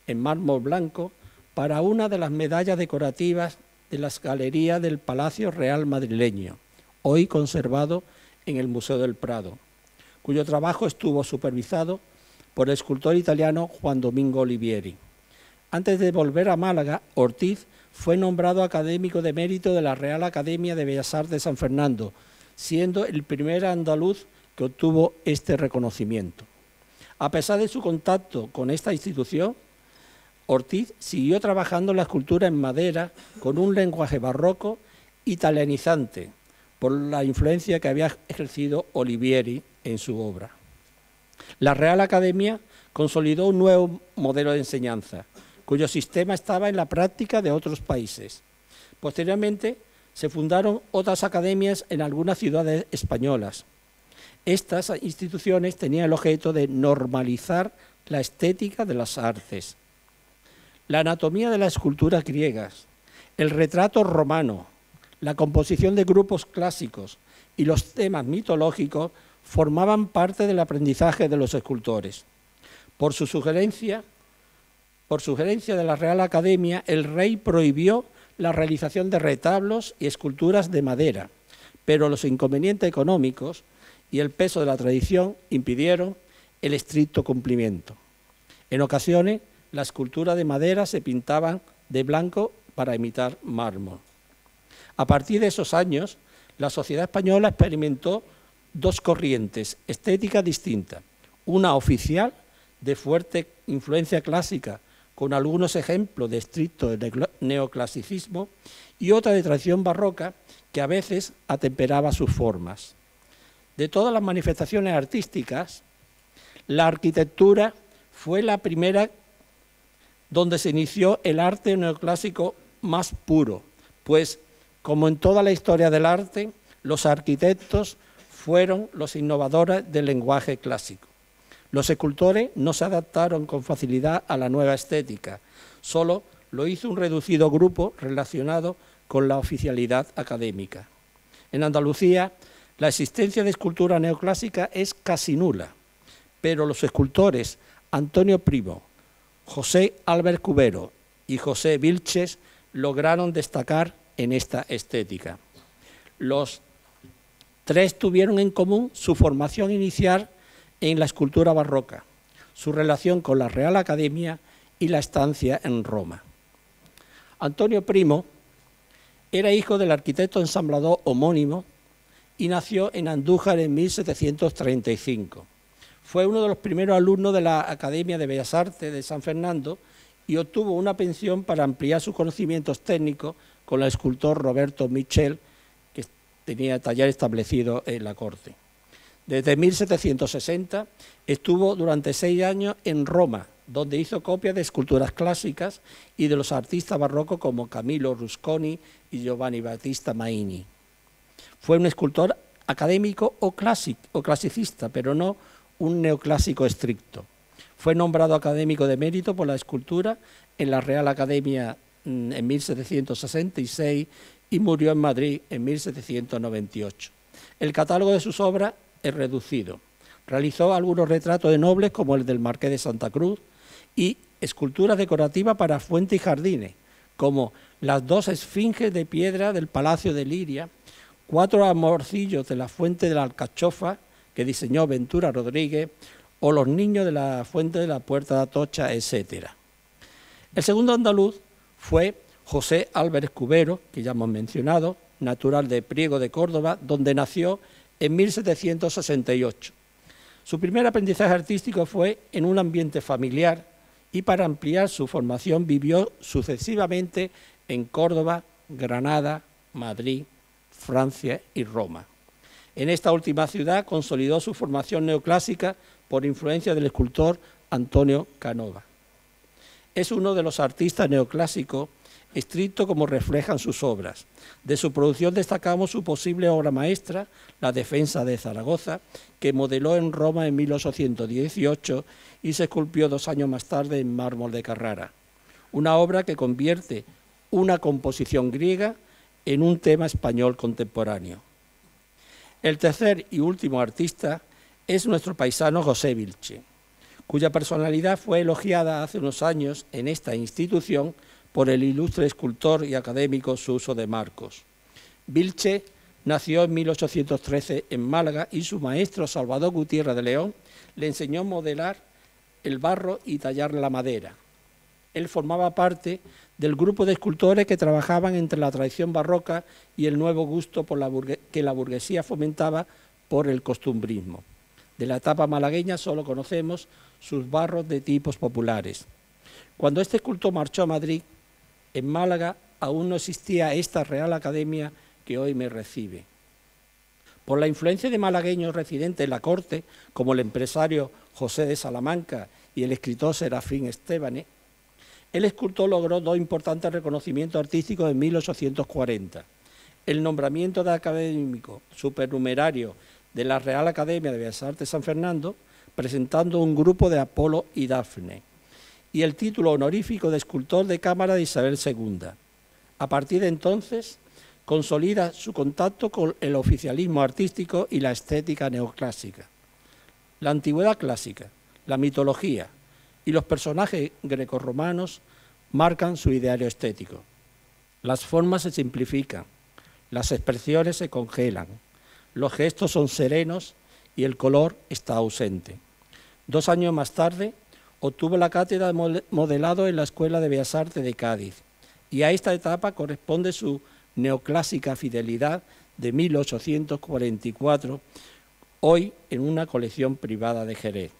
en mármol blanco para una de las medallas decorativas de las galerías del Palacio Real madrileño, hoy conservado en el Museo del Prado, cuyo trabajo estuvo supervisado por el escultor italiano Juan Domingo Olivieri. Antes de volver a Málaga, Ortiz fue nombrado académico de mérito de la Real Academia de Bellas Artes de San Fernando, siendo el primer andaluz que obtuvo este reconocimiento. A pesar de su contacto con esta institución, Ortiz siguió trabajando la escultura en madera con un lenguaje barroco italianizante, por la influencia que había ejercido Olivieri en su obra. La Real Academia consolidó un nuevo modelo de enseñanza, cuyo sistema estaba en la práctica de otros países. Posteriormente, se fundaron otras academias en algunas ciudades españolas. Estas instituciones tenían el objeto de normalizar la estética de las artes. La anatomía de las esculturas griegas, el retrato romano, la composición de grupos clásicos y los temas mitológicos formaban parte del aprendizaje de los escultores. Por sugerencia de la Real Academia, el rey prohibió la realización de retablos y esculturas de madera, pero los inconvenientes económicos y el peso de la tradición impidieron el estricto cumplimiento. En ocasiones, las esculturas de madera se pintaban de blanco para imitar mármol. A partir de esos años, la sociedad española experimentó dos corrientes estéticas distintas, una oficial de fuerte influencia clásica, con algunos ejemplos de estricto neoclasicismo, y otra de tradición barroca que a veces atemperaba sus formas. De todas las manifestaciones artísticas, la arquitectura fue la primera donde se inició el arte neoclásico más puro, pues, como en toda la historia del arte, los arquitectos fueron los innovadores del lenguaje clásico. Los escultores no se adaptaron con facilidad a la nueva estética, solo lo hizo un reducido grupo relacionado con la oficialidad académica. En Andalucía, la existencia de escultura neoclásica es casi nula, pero los escultores Antonio Primo, José Álvarez Cubero y José Vilches lograron destacar en esta estética. Los tres tuvieron en común su formación inicial en la escultura barroca, su relación con la Real Academia y la estancia en Roma. Antonio Primo era hijo del arquitecto ensamblador homónimo y nació en Andújar en 1735. Fue uno de los primeros alumnos de la Academia de Bellas Artes de San Fernando y obtuvo una pensión para ampliar sus conocimientos técnicos con el escultor Roberto Michel, que tenía taller establecido en la corte. Desde 1760 estuvo durante 6 años en Roma, donde hizo copias de esculturas clásicas y de los artistas barrocos como Camillo Rusconi y Giovanni Battista Maini. Fue un escultor académico o clasicista, pero no un neoclásico estricto. Fue nombrado académico de mérito por la escultura en la Real Academia en 1766 y murió en Madrid en 1798. El catálogo de sus obras es reducido. Realizó algunos retratos de nobles como el del Marqués de Santa Cruz y esculturas decorativas para fuentes y jardines, como las 2 esfinges de piedra del Palacio de Liria, 4 amorcillos de la Fuente de la Alcachofa, que diseñó Ventura Rodríguez, o los niños de la Fuente de la Puerta de Atocha, etc. El segundo andaluz fue José Álvarez Cubero, que ya hemos mencionado, natural de Priego de Córdoba, donde nació en 1768. Su primer aprendizaje artístico fue en un ambiente familiar y para ampliar su formación vivió sucesivamente en Córdoba, Granada, Madrid, Francia y Roma. En esta última ciudad consolidó su formación neoclásica por influencia del escultor Antonio Canova. Es uno de los artistas neoclásicos estricto como reflejan sus obras. De su producción destacamos su posible obra maestra, La Defensa de Zaragoza, que modeló en Roma en 1818 y se esculpió 2 años más tarde en mármol de Carrara. Una obra que convierte una composición griega en un tema español contemporáneo. El tercer y último artista es nuestro paisano José Vilches, cuya personalidad fue elogiada hace unos años en esta institución por el ilustre escultor y académico Suso de Marcos. Vilches nació en 1813 en Málaga y su maestro Salvador Gutiérrez de León le enseñó a modelar el barro y tallar la madera. Él formaba parte del grupo de escultores que trabajaban entre la tradición barroca y el nuevo gusto que la burguesía fomentaba por el costumbrismo. De la etapa malagueña solo conocemos sus barros de tipos populares. Cuando este escultor marchó a Madrid, en Málaga aún no existía esta Real Academia que hoy me recibe. Por la influencia de malagueños residentes en la corte, como el empresario José de Salamanca y el escritor Serafín Estebanes, el escultor logró 2 importantes reconocimientos artísticos en 1840. El nombramiento de académico supernumerario de la Real Academia de Bellas Artes de San Fernando, presentando un grupo de Apolo y Dafne, y el título honorífico de escultor de cámara de Isabel II. A partir de entonces, consolida su contacto con el oficialismo artístico y la estética neoclásica. La antigüedad clásica, la mitología y los personajes grecorromanos marcan su ideario estético. Las formas se simplifican, las expresiones se congelan, los gestos son serenos y el color está ausente. 2 años más tarde, Obtuvo la cátedra de modelado en la Escuela de Bellas Artes de Cádiz y a esta etapa corresponde su neoclásica Fidelidad de 1844, hoy en una colección privada de Jerez.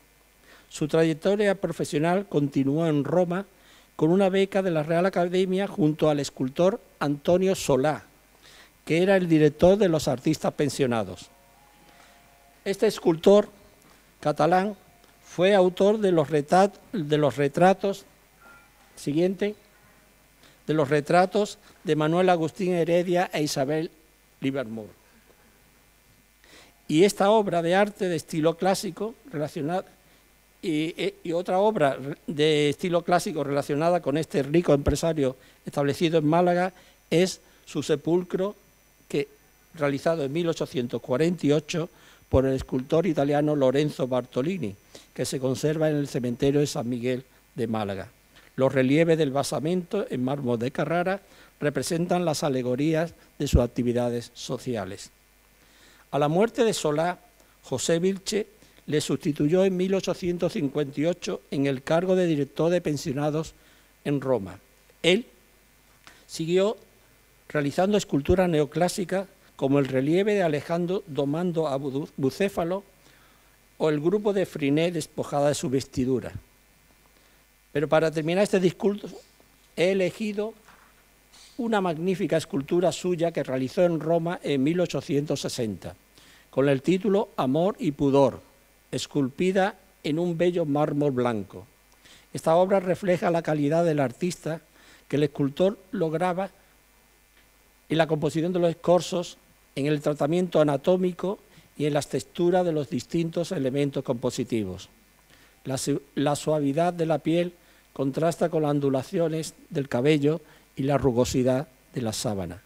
Su trayectoria profesional continuó en Roma con una beca de la Real Academia junto al escultor Antonio Solá, que era el director de los artistas pensionados. Este escultor catalán fue autor de los retratos de Manuel Agustín Heredia e Isabel Livermore. Y esta obra de arte de estilo clásico relacionada y otra obra de estilo clásico relacionada con este rico empresario establecido en Málaga es su sepulcro, realizado en 1848 por el escultor italiano Lorenzo Bartolini, que se conserva en el cementerio de San Miguel de Málaga. Los relieves del basamento en mármol de Carrara representan las alegorías de sus actividades sociales. A la muerte de Solá, José Vilche le sustituyó en 1858 en el cargo de director de pensionados en Roma. Él siguió realizando esculturas neoclásicas como el relieve de Alejandro domando a Bucéfalo o el grupo de Friné despojada de su vestidura. Pero para terminar este discurso he elegido una magnífica escultura suya que realizó en Roma en 1860, con el título Amor y Pudor, esculpida en un bello mármol blanco. Esta obra refleja la calidad del artista que el escultor lograba en la composición de los escorzos, en el tratamiento anatómico y en las texturas de los distintos elementos compositivos. La suavidad de la piel contrasta con las ondulaciones del cabello y la rugosidad de la sábana.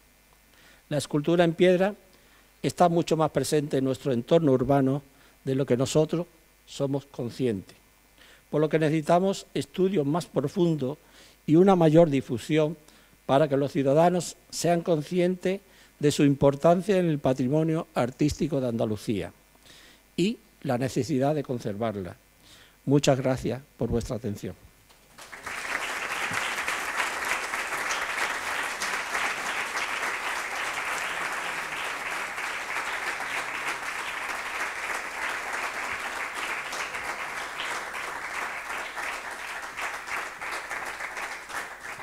La escultura en piedra está mucho más presente en nuestro entorno urbano de lo que nosotros somos conscientes, por lo que necesitamos estudios más profundos y una mayor difusión para que los ciudadanos sean conscientes de su importancia en el patrimonio artístico de Andalucía y la necesidad de conservarla. Muchas gracias por vuestra atención.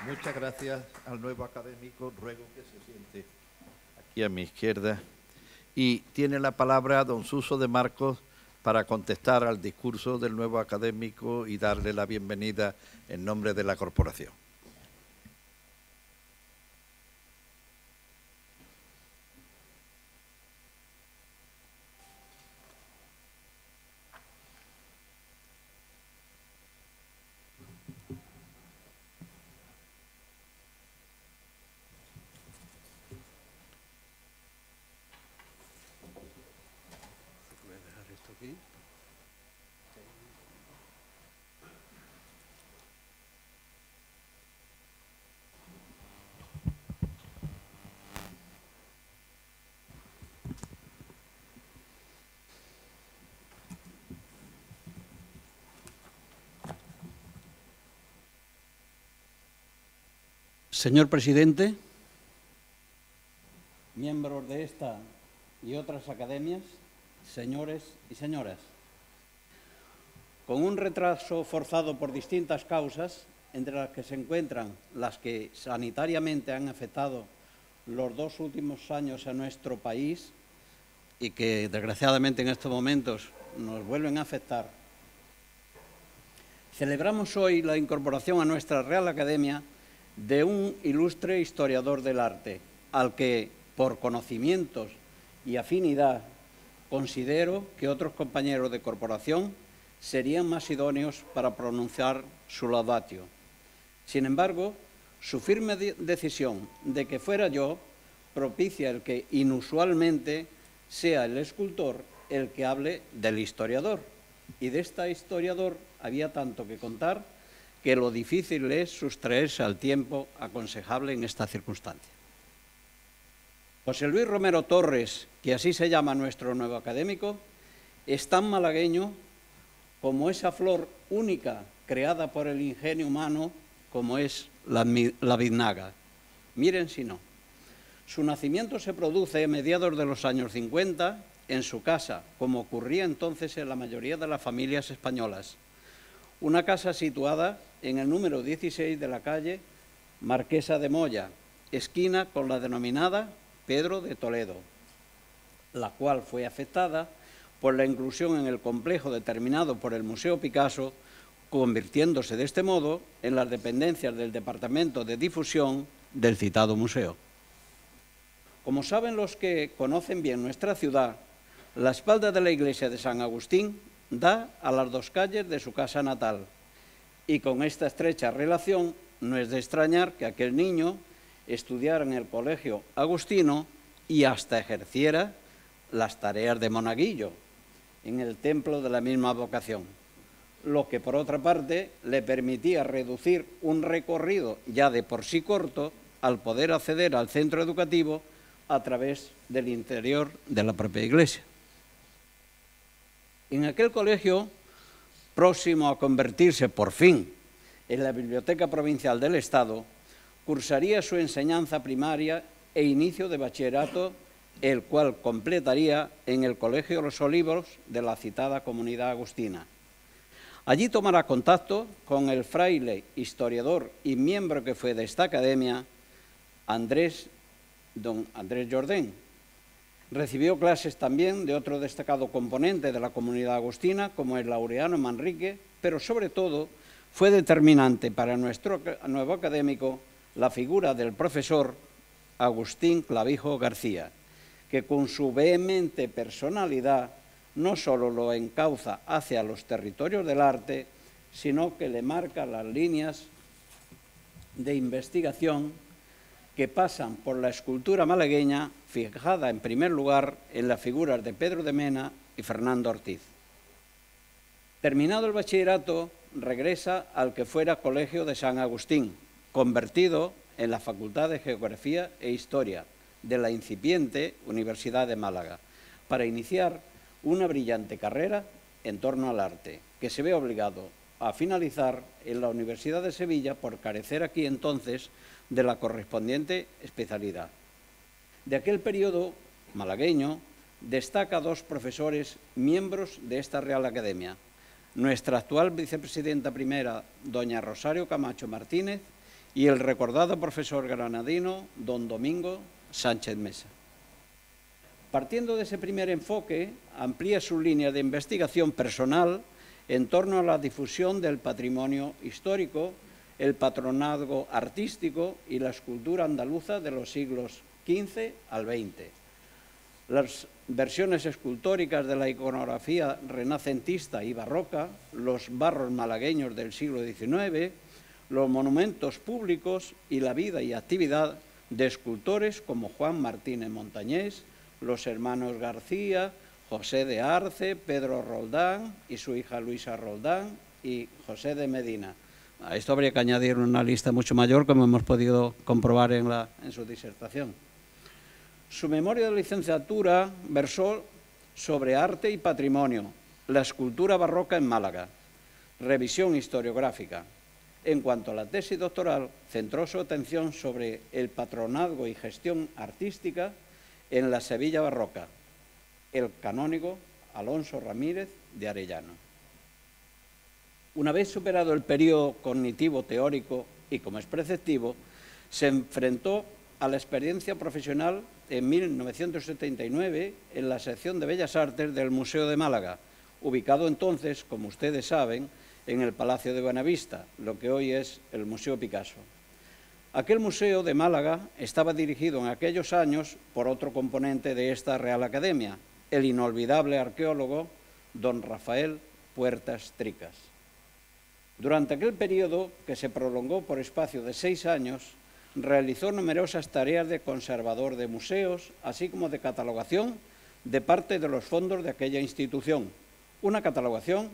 Muchas gracias al nuevo académico. Ruego que se siente aquí a mi izquierda. Y tiene la palabra don Suso de Marcos para contestar al discurso del nuevo académico y darle la bienvenida en nombre de la corporación. Señor presidente, miembros de esta y otras academias, señores y señoras, con un retraso forzado por distintas causas, entre las que se encuentran las que sanitariamente han afectado los 2 últimos años a nuestro país y que desgraciadamente en estos momentos nos vuelven a afectar, celebramos hoy la incorporación a nuestra Real Academia de un ilustre historiador del arte, al que, por conocimientos y afinidad, considero que otros compañeros de corporación serían más idóneos para pronunciar su laudatio. Sin embargo, su firme decisión de que fuera yo propicia el que inusualmente sea el escultor el que hable del historiador. Y de este historiador había tanto que contar que lo difícil es sustraerse al tiempo aconsejable en esta circunstancia. José Luis Romero Torres, que así se llama nuestro nuevo académico, es tan malagueño como esa flor única creada por el ingenio humano, como es la biznaga. Miren si no. Su nacimiento se produce a mediados de los años 50 en su casa, como ocurría entonces en la mayoría de las familias españolas. Una casa situada en el número 16 de la calle Marquesa de Moya, esquina con la denominada Pedro de Toledo, la cual fue afectada por la inclusión en el complejo determinado por el Museo Picasso, convirtiéndose de este modo en las dependencias del Departamento de Difusión del citado museo. Como saben los que conocen bien nuestra ciudad, la espalda de la iglesia de San Agustín da a las dos calles de su casa natal, y con esta estrecha relación no es de extrañar que aquel niño estudiara en el colegio agustino y hasta ejerciera las tareas de monaguillo en el templo de la misma vocación, lo que por otra parte le permitía reducir un recorrido ya de por sí corto al poder acceder al centro educativo a través del interior de la propia iglesia. En aquel colegio, próximo a convertirse por fin en la Biblioteca Provincial del Estado, cursaría su enseñanza primaria e inicio de bachillerato, el cual completaría en el Colegio Los Olivos de la citada comunidad agustina. Allí tomará contacto con el fraile, historiador y miembro que fue de esta academia, don Andrés Jordén. Recibió clases también de otro destacado componente de la comunidad agustina, como el Laureano Manrique, pero sobre todo fue determinante para nuestro nuevo académico la figura del profesor Agustín Clavijo García, que con su vehemente personalidad no solo lo encauza hacia los territorios del arte, sino que le marca las líneas de investigación que pasan por la escultura malagueña, fijada en primer lugar en las figuras de Pedro de Mena y Fernando Ortiz. Terminado el bachillerato, regresa al que fuera Colegio de San Agustín, convertido en la Facultad de Geografía e Historia de la incipiente Universidad de Málaga, para iniciar una brillante carrera en torno al arte, que se ve obligado a finalizar en la Universidad de Sevilla por carecer aquí entonces de la correspondiente especialidad. De aquel periodo malagueño destaca dos profesores miembros de esta Real Academia: nuestra actual vicepresidenta primera, doña Rosario Camacho Martínez, y el recordado profesor granadino, don Domingo Sánchez Mesa. Partiendo de ese primer enfoque, amplía su línea de investigación personal en torno a la difusión del patrimonio histórico, el patronazgo artístico y la escultura andaluza de los siglos XV al XX. Las versiones escultóricas de la iconografía renacentista y barroca, los barros malagueños del siglo XIX, los monumentos públicos y la vida y actividad de escultores como Juan Martínez Montañés, los hermanos García, José de Arce, Pedro Roldán y su hija Luisa Roldán y José de Medina. A esto habría que añadir una lista mucho mayor, como hemos podido comprobar en su disertación. Su memoria de licenciatura versó sobre arte y patrimonio, la escultura barroca en Málaga, revisión historiográfica. En cuanto a la tesis doctoral, centró su atención sobre el patronazgo y gestión artística en la Sevilla barroca, el canónigo Alonso Ramírez de Arellano. Una vez superado el periodo cognitivo teórico y como es preceptivo, se enfrentó a la experiencia profesional en 1979 en la sección de Bellas Artes del Museo de Málaga, ubicado entonces, como ustedes saben, en el Palacio de Buenavista, lo que hoy es el Museo Picasso. Aquel museo de Málaga estaba dirigido en aquellos años por otro componente de esta Real Academia, el inolvidable arqueólogo don Rafael Puertas Tricas. Durante aquel periodo, que se prolongó por espacio de 6 años, realizó numerosas tareas de conservador de museos, así como de catalogación de parte de los fondos de aquella institución, una catalogación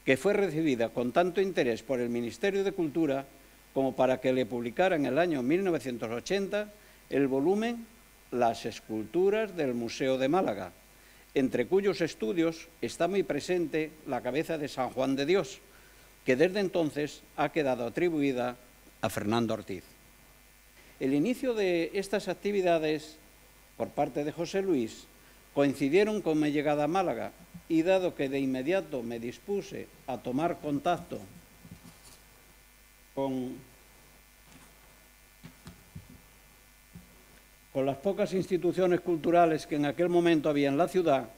que fue recibida con tanto interés por el Ministerio de Cultura como para que le publicara en el año 1980 el volumen Las esculturas del Museo de Málaga, entre cuyos estudios está muy presente la cabeza de San Juan de Dios, que desde entonces ha quedado atribuida a Fernando Ortiz. El inicio de estas actividades por parte de José Luis coincidieron con mi llegada a Málaga, y dado que de inmediato me dispuse a tomar contacto con las pocas instituciones culturales que en aquel momento había en la ciudad,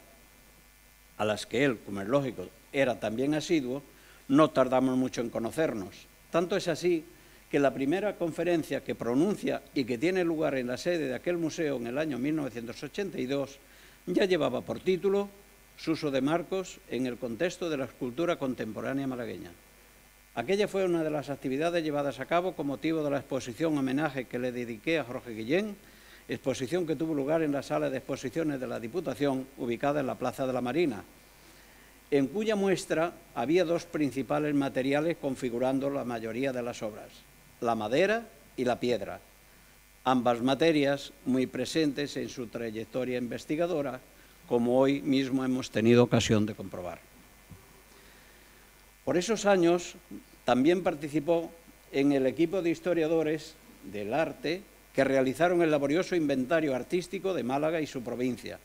a las que él, como es lógico, era también asiduo, no tardamos mucho en conocernos. Tanto es así que la primera conferencia que pronuncia y que tiene lugar en la sede de aquel museo en el año 1982 ya llevaba por título Suso de Marcos en el contexto de la escultura contemporánea malagueña. Aquella fue una de las actividades llevadas a cabo con motivo de la exposición homenaje que le dediqué a Jorge Guillén, exposición que tuvo lugar en la sala de exposiciones de la Diputación, ubicada en la Plaza de la Marina, en cuya muestra había dos principales materiales configurando la mayoría de las obras, la madera y la piedra, ambas materias muy presentes en su trayectoria investigadora, como hoy mismo hemos tenido ocasión de comprobar. Por esos años también participó en el equipo de historiadores del arte que realizaron el laborioso inventario artístico de Málaga y su provincia,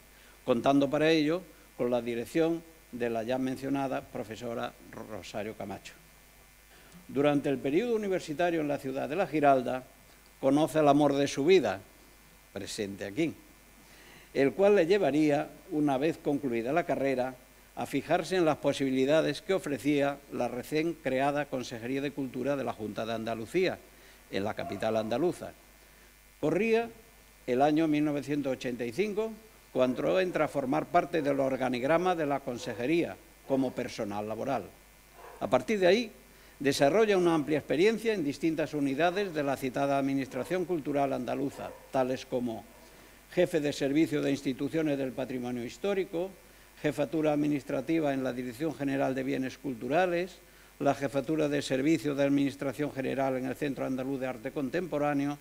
contando para ello con la dirección de la ya mencionada profesora Rosario Camacho. Durante el periodo universitario en la ciudad de La Giralda, conoce el amor de su vida, presente aquí, el cual le llevaría, una vez concluida la carrera, a fijarse en las posibilidades que ofrecía la recién creada Consejería de Cultura de la Junta de Andalucía, en la capital andaluza. Corría el año 1985, cuando entra a formar parte del organigrama de la Consejería como personal laboral. A partir de ahí, desarrolla una amplia experiencia en distintas unidades de la citada Administración Cultural andaluza, tales como jefe de servicio de instituciones del patrimonio histórico, jefatura administrativa en la Dirección General de Bienes Culturales, la jefatura de servicio de Administración General en el Centro Andaluz de Arte Contemporáneo,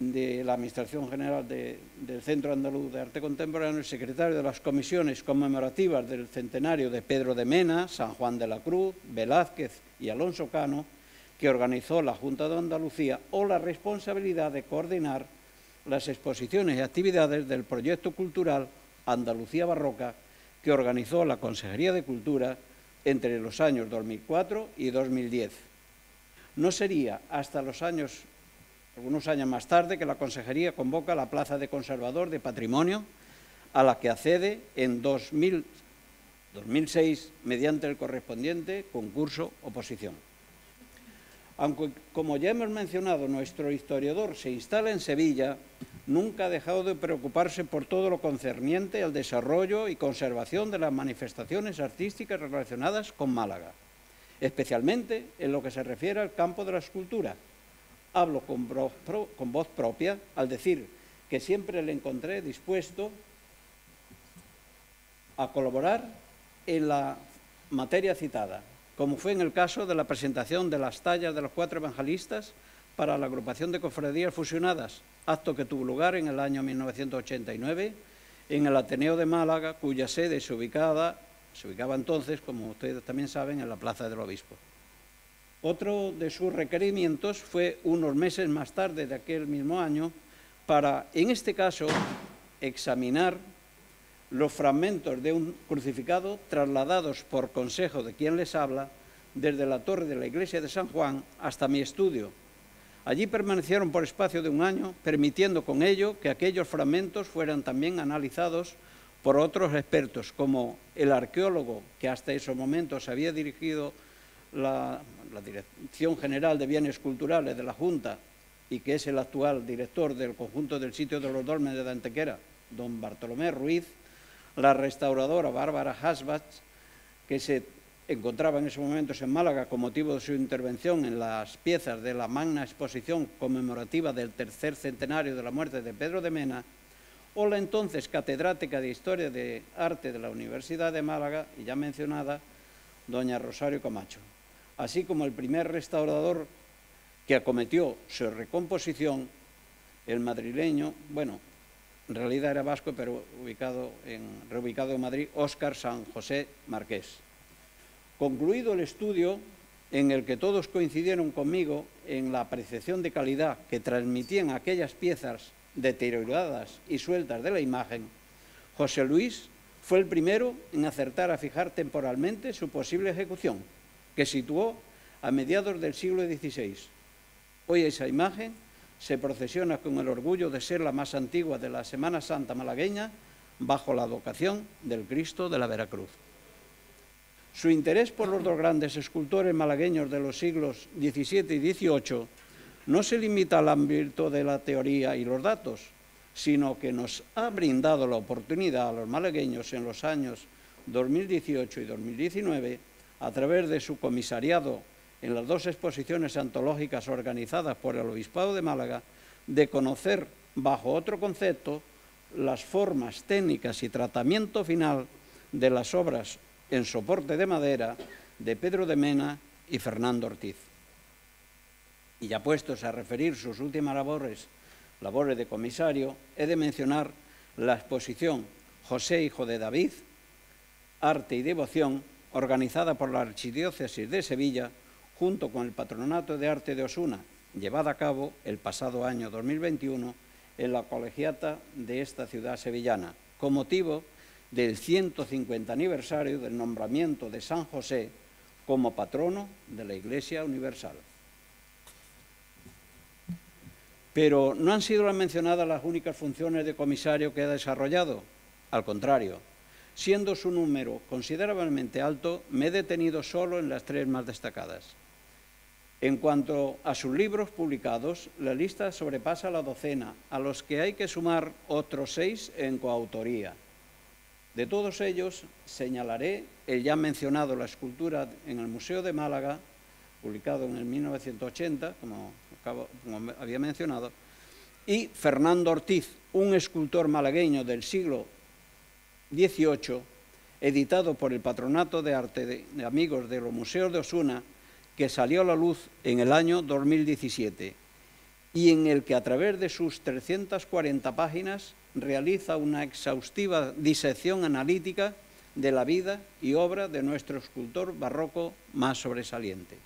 de la Administración General del Centro Andaluz de Arte Contemporáneo, secretario de las comisiones conmemorativas del centenario de Pedro de Mena, San Juan de la Cruz, Velázquez y Alonso Cano, que organizó la Junta de Andalucía, o la responsabilidad de coordinar las exposiciones y actividades del proyecto cultural Andalucía Barroca, que organizó la Consejería de Cultura entre los años 2004 y 2010. No sería hasta algunos años más tarde, que la Consejería convoca la plaza de Conservador de Patrimonio, a la que accede en 2006 mediante el correspondiente concurso-oposición. Aunque, como ya hemos mencionado, nuestro historiador se instala en Sevilla, nunca ha dejado de preocuparse por todo lo concerniente al desarrollo y conservación de las manifestaciones artísticas relacionadas con Málaga, especialmente en lo que se refiere al campo de la escultura. Hablo con voz propia al decir que siempre le encontré dispuesto a colaborar en la materia citada, como fue en el caso de la presentación de las tallas de los 4 evangelistas para la agrupación de cofradías fusionadas, acto que tuvo lugar en el año 1989 en el Ateneo de Málaga, cuya sede se ubicaba entonces, como ustedes también saben, en la Plaza del Obispo. Otro de sus requerimientos fue unos meses más tarde de aquel mismo año para, en este caso, examinar los fragmentos de un crucificado trasladados por consejo de quien les habla desde la torre de la iglesia de San Juan hasta mi estudio. Allí permanecieron por espacio de un año, permitiendo con ello que aquellos fragmentos fueran también analizados por otros expertos, como el arqueólogo que hasta esos momentos había dirigido la Dirección General de Bienes Culturales de la Junta y que es el actual director del conjunto del sitio de los Dólmenes de Antequera, don Bartolomé Ruiz, la restauradora Bárbara Hasbach, que se encontraba en esos momentos en Málaga con motivo de su intervención en las piezas de la magna exposición conmemorativa del 3er centenario de la muerte de Pedro de Mena, o la entonces catedrática de Historia de Arte de la Universidad de Málaga, y ya mencionada, doña Rosario Camacho, así como el primer restaurador que acometió su recomposición, el madrileño, en realidad era vasco, pero reubicado en Madrid, Óscar San José Marqués. Concluido el estudio, en el que todos coincidieron conmigo en la apreciación de calidad que transmitían aquellas piezas deterioradas y sueltas de la imagen, José Luis fue el primero en acertar a fijar temporalmente su posible ejecución, que situó a mediados del siglo XVI. Hoy esa imagen se procesiona con el orgullo de ser la más antigua de la Semana Santa malagueña, bajo la advocación del Cristo de la Veracruz. Su interés por los dos grandes escultores malagueños de los siglos XVII y XVIII no se limita al ámbito de la teoría y los datos, sino que nos ha brindado la oportunidad a los malagueños en los años 2018 y 2019, a través de su comisariado en las dos exposiciones antológicas organizadas por el Obispado de Málaga, de conocer bajo otro concepto las formas técnicas y tratamiento final de las obras en soporte de madera de Pedro de Mena y Fernando Ortiz. Y ya puestos a referir sus últimas labores de comisario, he de mencionar la exposición José, hijo de David, Arte y Devoción, organizada por la Archidiócesis de Sevilla, junto con el Patronato de Arte de Osuna, llevada a cabo el pasado año 2021 en la colegiata de esta ciudad sevillana, con motivo del 150 aniversario del nombramiento de San José como patrono de la Iglesia Universal. Pero no han sido las mencionadas las únicas funciones de comisario que ha desarrollado. Al contrario, siendo su número considerablemente alto, me he detenido solo en las tres más destacadas. En cuanto a sus libros publicados, la lista sobrepasa la docena, a los que hay que sumar otros 6 en coautoría. De todos ellos, señalaré el ya mencionado La escultura en el Museo de Málaga, publicado en el 1980, como había mencionado, y Fernando Ortiz, un escultor malagueño del siglo XVIII, editado por el Patronato de Arte de Amigos de los Museos de Osuna, que salió a la luz en el año 2017 y en el que a través de sus 340 páginas realiza una exhaustiva disección analítica de la vida y obra de nuestro escultor barroco más sobresaliente.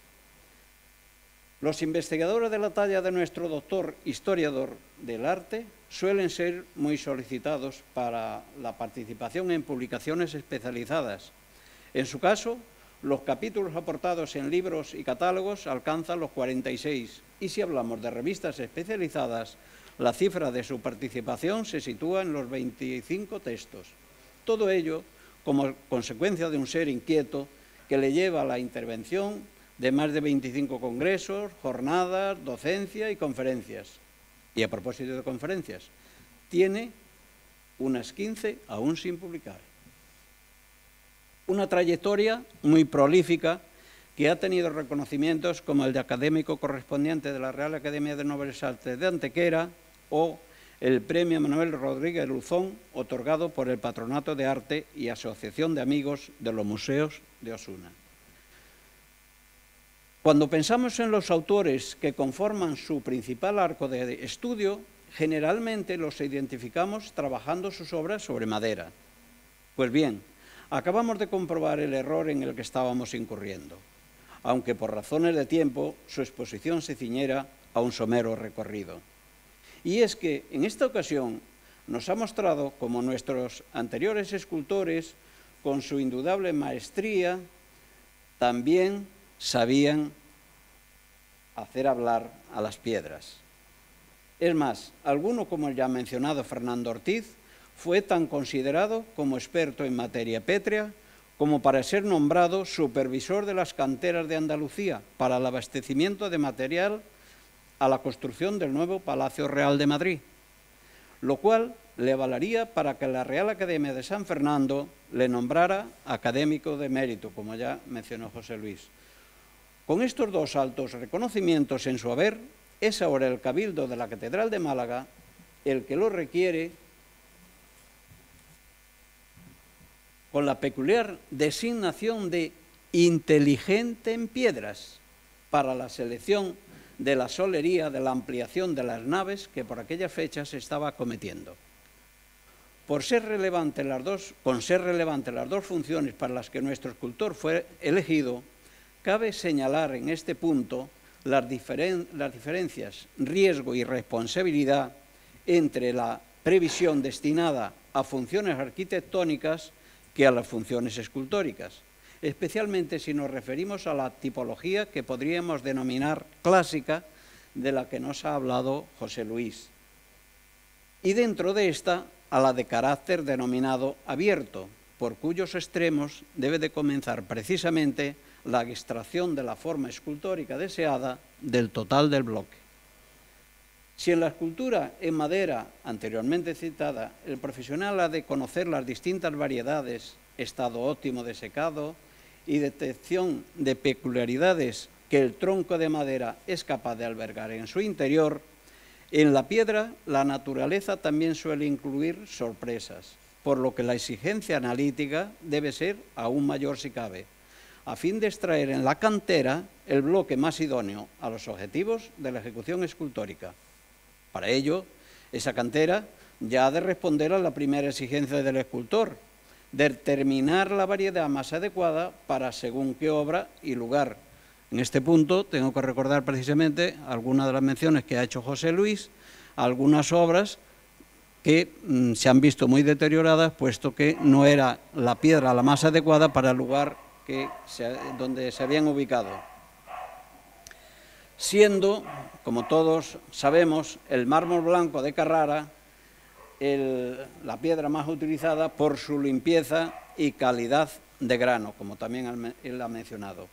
Los investigadores de la talla de nuestro doctor historiador del arte suelen ser muy solicitados para la participación en publicaciones especializadas. En su caso, los capítulos aportados en libros y catálogos alcanzan los 46 y si hablamos de revistas especializadas, la cifra de su participación se sitúa en los 25 textos. Todo ello como consecuencia de un ser inquieto que le lleva a la intervención de más de 25 congresos, jornadas, docencia y conferencias. Y a propósito de conferencias, tiene unas 15 aún sin publicar. Una trayectoria muy prolífica que ha tenido reconocimientos como el de académico correspondiente de la Real Academia de Nobles Artes de Antequera o el Premio Manuel Rodríguez Luzón, otorgado por el Patronato de Arte y Asociación de Amigos de los Museos de Osuna. Cuando pensamos en los autores que conforman su principal arco de estudio, generalmente los identificamos trabajando sus obras sobre madera. Pues bien, acabamos de comprobar el error en el que estábamos incurriendo, aunque por razones de tiempo su exposición se ciñera a un somero recorrido. Y es que en esta ocasión nos ha mostrado cómo nuestros anteriores escultores, con su indudable maestría, también sabían hacer hablar a las piedras. Es más, alguno como el ya mencionado Fernando Ortiz fue tan considerado como experto en materia pétrea como para ser nombrado supervisor de las canteras de Andalucía para el abastecimiento de material a la construcción del nuevo Palacio Real de Madrid, lo cual le valería para que la Real Academia de San Fernando le nombrara académico de mérito, como ya mencionó José Luis. Con estos dos altos reconocimientos en su haber, es ahora el Cabildo de la Catedral de Málaga el que lo requiere con la peculiar designación de inteligente en piedras para la selección de la solería de la ampliación de las naves que por aquellas fechas se estaba acometiendo. Con ser relevantes las dos funciones para las que nuestro escultor fue elegido, cabe señalar en este punto las diferencias, riesgo y responsabilidad entre la previsión destinada a funciones arquitectónicas que a las funciones escultóricas, especialmente si nos referimos a la tipología que podríamos denominar clásica, de la que nos ha hablado José Luis, y dentro de esta a la de carácter denominado abierto, por cuyos extremos debe de comenzar precisamente la extracción de la forma escultórica deseada del total del bloque. Si en la escultura en madera anteriormente citada el profesional ha de conocer las distintas variedades, estado óptimo de secado y detección de peculiaridades que el tronco de madera es capaz de albergar en su interior, en la piedra la naturaleza también suele incluir sorpresas, por lo que la exigencia analítica debe ser aún mayor si cabe, a fin de extraer en la cantera el bloque más idóneo a los objetivos de la ejecución escultórica. Para ello, esa cantera ya ha de responder a la primera exigencia del escultor, determinar la variedad más adecuada para según qué obra y lugar. En este punto tengo que recordar precisamente algunas de las menciones que ha hecho José Luis, algunas obras que se han visto muy deterioradas, puesto que no era la piedra la más adecuada para el lugar donde se habían ubicado. Siendo, como todos sabemos, el mármol blanco de Carrara la piedra más utilizada por su limpieza y calidad de grano, como también él ha mencionado.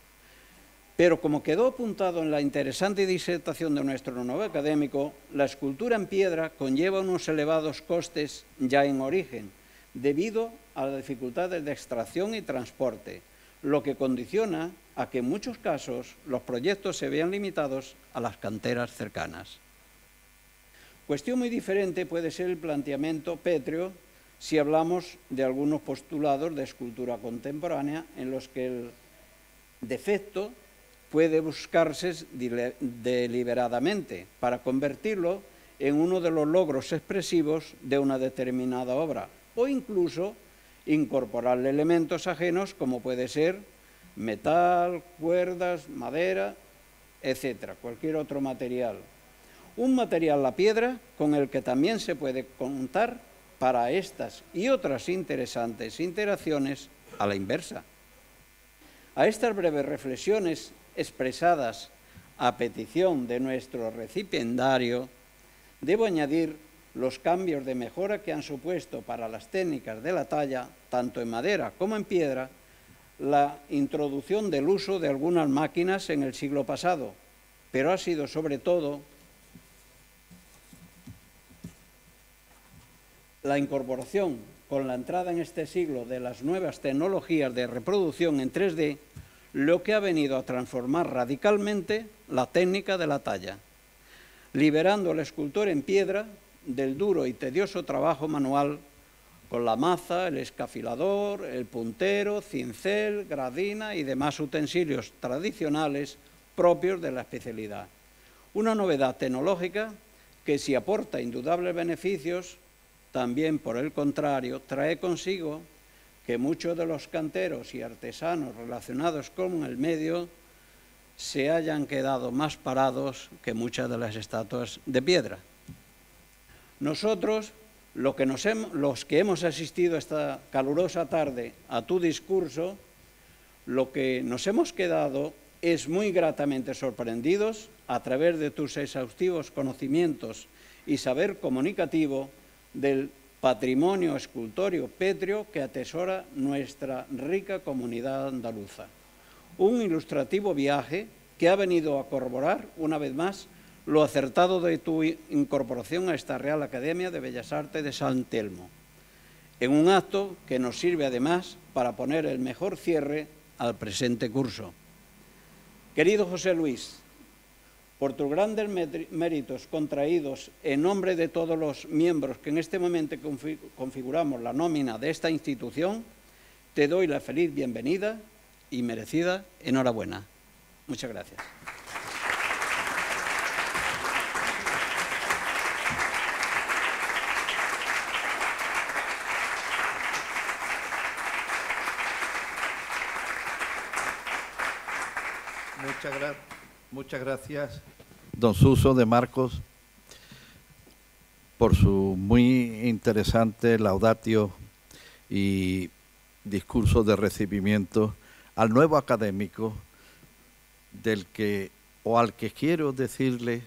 Pero como quedó apuntado en la interesante disertación de nuestro nuevo académico, la escultura en piedra conlleva unos elevados costes ya en origen, debido a las dificultades de extracción y transporte, lo que condiciona a que en muchos casos los proyectos se vean limitados a las canteras cercanas. Cuestión muy diferente puede ser el planteamiento pétreo si hablamos de algunos postulados de escultura contemporánea en los que el defecto puede buscarse deliberadamente para convertirlo en uno de los logros expresivos de una determinada obra o incluso incorporarle elementos ajenos como puede ser metal, cuerdas, madera, etcétera, cualquier otro material. Un material, la piedra, con el que también se puede contar para estas y otras interesantes interacciones a la inversa. A estas breves reflexiones expresadas a petición de nuestro recipiendario, debo añadir los cambios de mejora que han supuesto para las técnicas de la talla, tanto en madera como en piedra, la introducción del uso de algunas máquinas en el siglo pasado, pero ha sido sobre todo la incorporación con la entrada en este siglo de las nuevas tecnologías de reproducción en 3D, lo que ha venido a transformar radicalmente la técnica de la talla, liberando al escultor en piedra del duro y tedioso trabajo manual con la maza, el escafilador, el puntero, cincel, gradina y demás utensilios tradicionales propios de la especialidad. Una novedad tecnológica que, si aporta indudables beneficios, también, por el contrario, trae consigo que muchos de los canteros y artesanos relacionados con el medio se hayan quedado más parados que muchas de las estatuas de piedra. Nosotros, los que hemos asistido esta calurosa tarde a tu discurso, lo que nos hemos quedado es muy gratamente sorprendidos a través de tus exhaustivos conocimientos y saber comunicativo del patrimonio escultórico pétreo que atesora nuestra rica comunidad andaluza. Un ilustrativo viaje que ha venido a corroborar una vez más lo acertado de tu incorporación a esta Real Academia de Bellas Artes de San Telmo, en un acto que nos sirve además para poner el mejor cierre al presente curso. Querido José Luis, por tus grandes méritos contraídos en nombre de todos los miembros que en este momento configuramos la nómina de esta institución, te doy la feliz bienvenida y merecida enhorabuena. Muchas gracias. Muchas gracias, don Suso de Marcos, por su muy interesante laudatio y discurso de recibimiento al nuevo académico al que quiero decirle,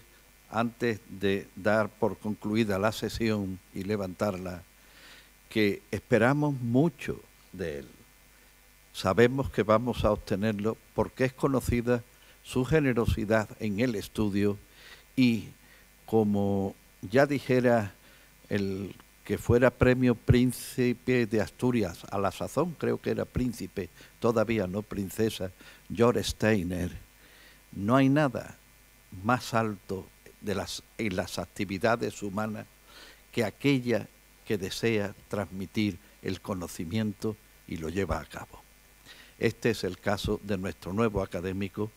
antes de dar por concluida la sesión y levantarla, que esperamos mucho de él. Sabemos que vamos a obtenerlo porque es conocida su generosidad en el estudio y, como ya dijera el que fuera premio Príncipe de Asturias, a la sazón creo que era príncipe, todavía no princesa, George Steiner, no hay nada más alto en las actividades humanas que aquella que desea transmitir el conocimiento y lo lleva a cabo. Este es el caso de nuestro nuevo académico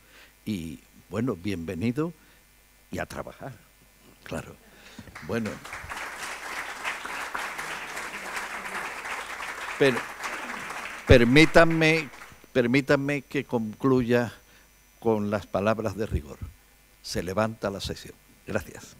y, bueno, bienvenido y a trabajar, claro. Bueno, pero permítanme que concluya con las palabras de rigor. Se levanta la sesión. Gracias.